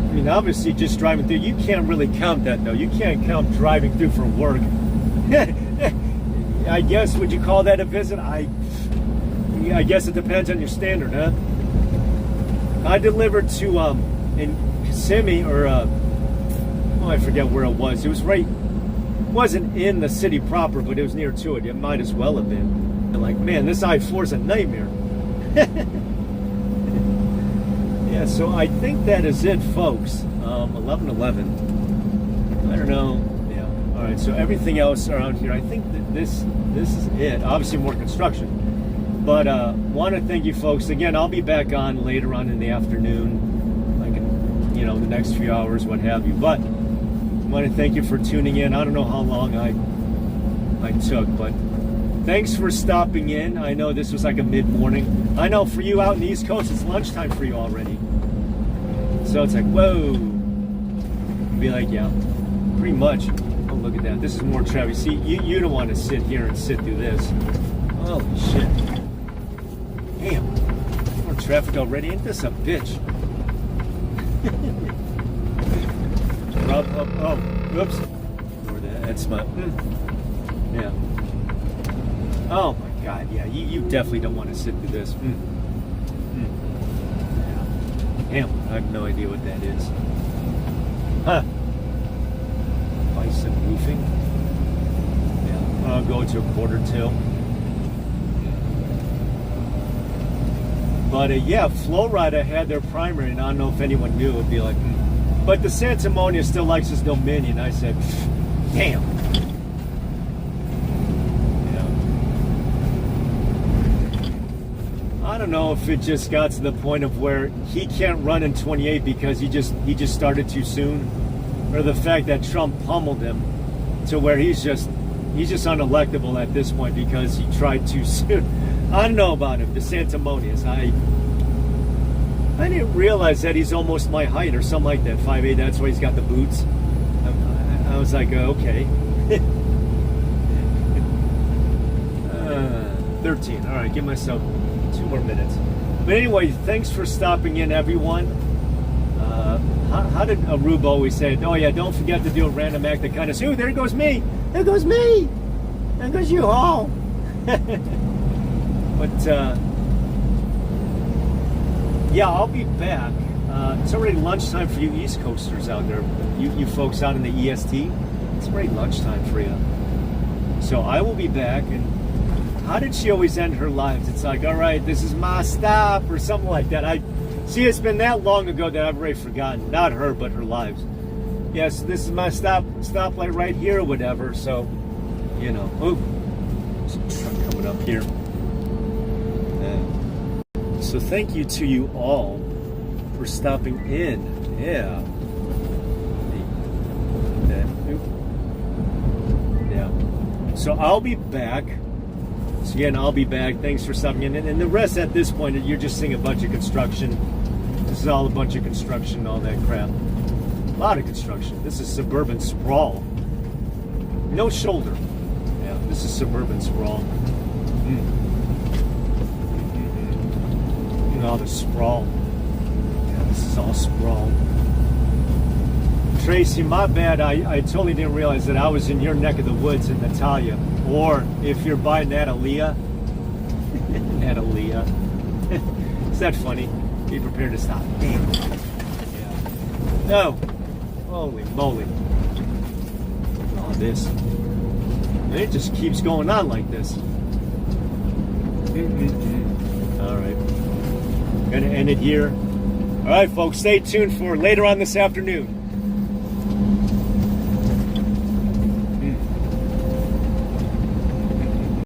I mean, obviously, just driving through, you can't really count that, though. You can't count driving through for work. I guess, would you call that a visit? I guess it depends on your standard, huh? I delivered to, in Kissimmee, or, I forget where it was. It was wasn't in the city proper, but it was near to it. It might as well have been. And like, man, this I-4 is a nightmare. Yeah, so I think that is it, folks. 11:11. I don't know. Yeah. All right. So everything else around here, I think that this is it. Obviously, more construction. But want to thank you, folks. Again, I'll be back on later on in the afternoon, like in, the next few hours, what have you. But I want to thank you for tuning in. I don't know how long I took, but thanks for stopping in. I know this was like a mid-morning. I know for you out in the East Coast, it's lunchtime for you already. So it's like, whoa. Be like, yeah, pretty much. Oh, look at that. This is more traffic. See, you don't want to sit here and sit through this. Holy shit. Damn. More traffic already. Ain't this a bitch? Oh, whoops. That's my... Yeah. Oh my God, yeah, you definitely don't want to sit through this. Yeah. Damn, I have no idea what that is. Huh. Bison roofing. Yeah, I'll go to a quarter till. Yeah. But yeah, Florida had their primary, and I don't know if anyone knew. It'd be like, But the Santamonia still likes his Dominion. I said, damn. I don't know if it just got to the point of where he can't run in 28 because he just started too soon, or the fact that Trump pummeled him to where he's just unelectable at this point because he tried too soon. I don't know about him, the Santamonias. I didn't realize that he's almost my height or something like that, 5'8". That's why he's got the boots. I was like, okay. 13. All right, give myself 2 more minutes. But anyway, thanks for stopping in, everyone. How did Aruba always say it? Oh yeah, don't forget to do a random act of kindness. Ooh, there goes me. There goes me. There goes you all. But yeah, I'll be back. It's already lunchtime for you East Coasters out there. You folks out in the EST. It's already lunchtime for you. So I will be back. And how did she always end her lives? It's like, all right, this is my stop or something like that. See, it's been that long ago that I've already forgotten. Not her, but her lives. Yes, this is my stoplight right here or whatever. So, you know. Ooh, there's a truck coming up here. So thank you to you all for stopping in. Yeah. Yeah. So I'll be back. So again, I'll be back. Thanks for stopping in. And the rest at this point, you're just seeing a bunch of construction. This is all a bunch of construction, all that crap. A lot of construction. This is suburban sprawl. No shoulder. Yeah, this is suburban sprawl. All the sprawl. Yeah, this is all sprawl. Tracy, my bad. I totally didn't realize that I was in your neck of the woods in Natalia. Or if you're by Natalia. Natalia. Is that funny? Be prepared to stop. Damn. Yeah. No. Holy moly. All this. And it just keeps going on like this. All right. Gonna end it here. All right, folks, stay tuned for later on this afternoon.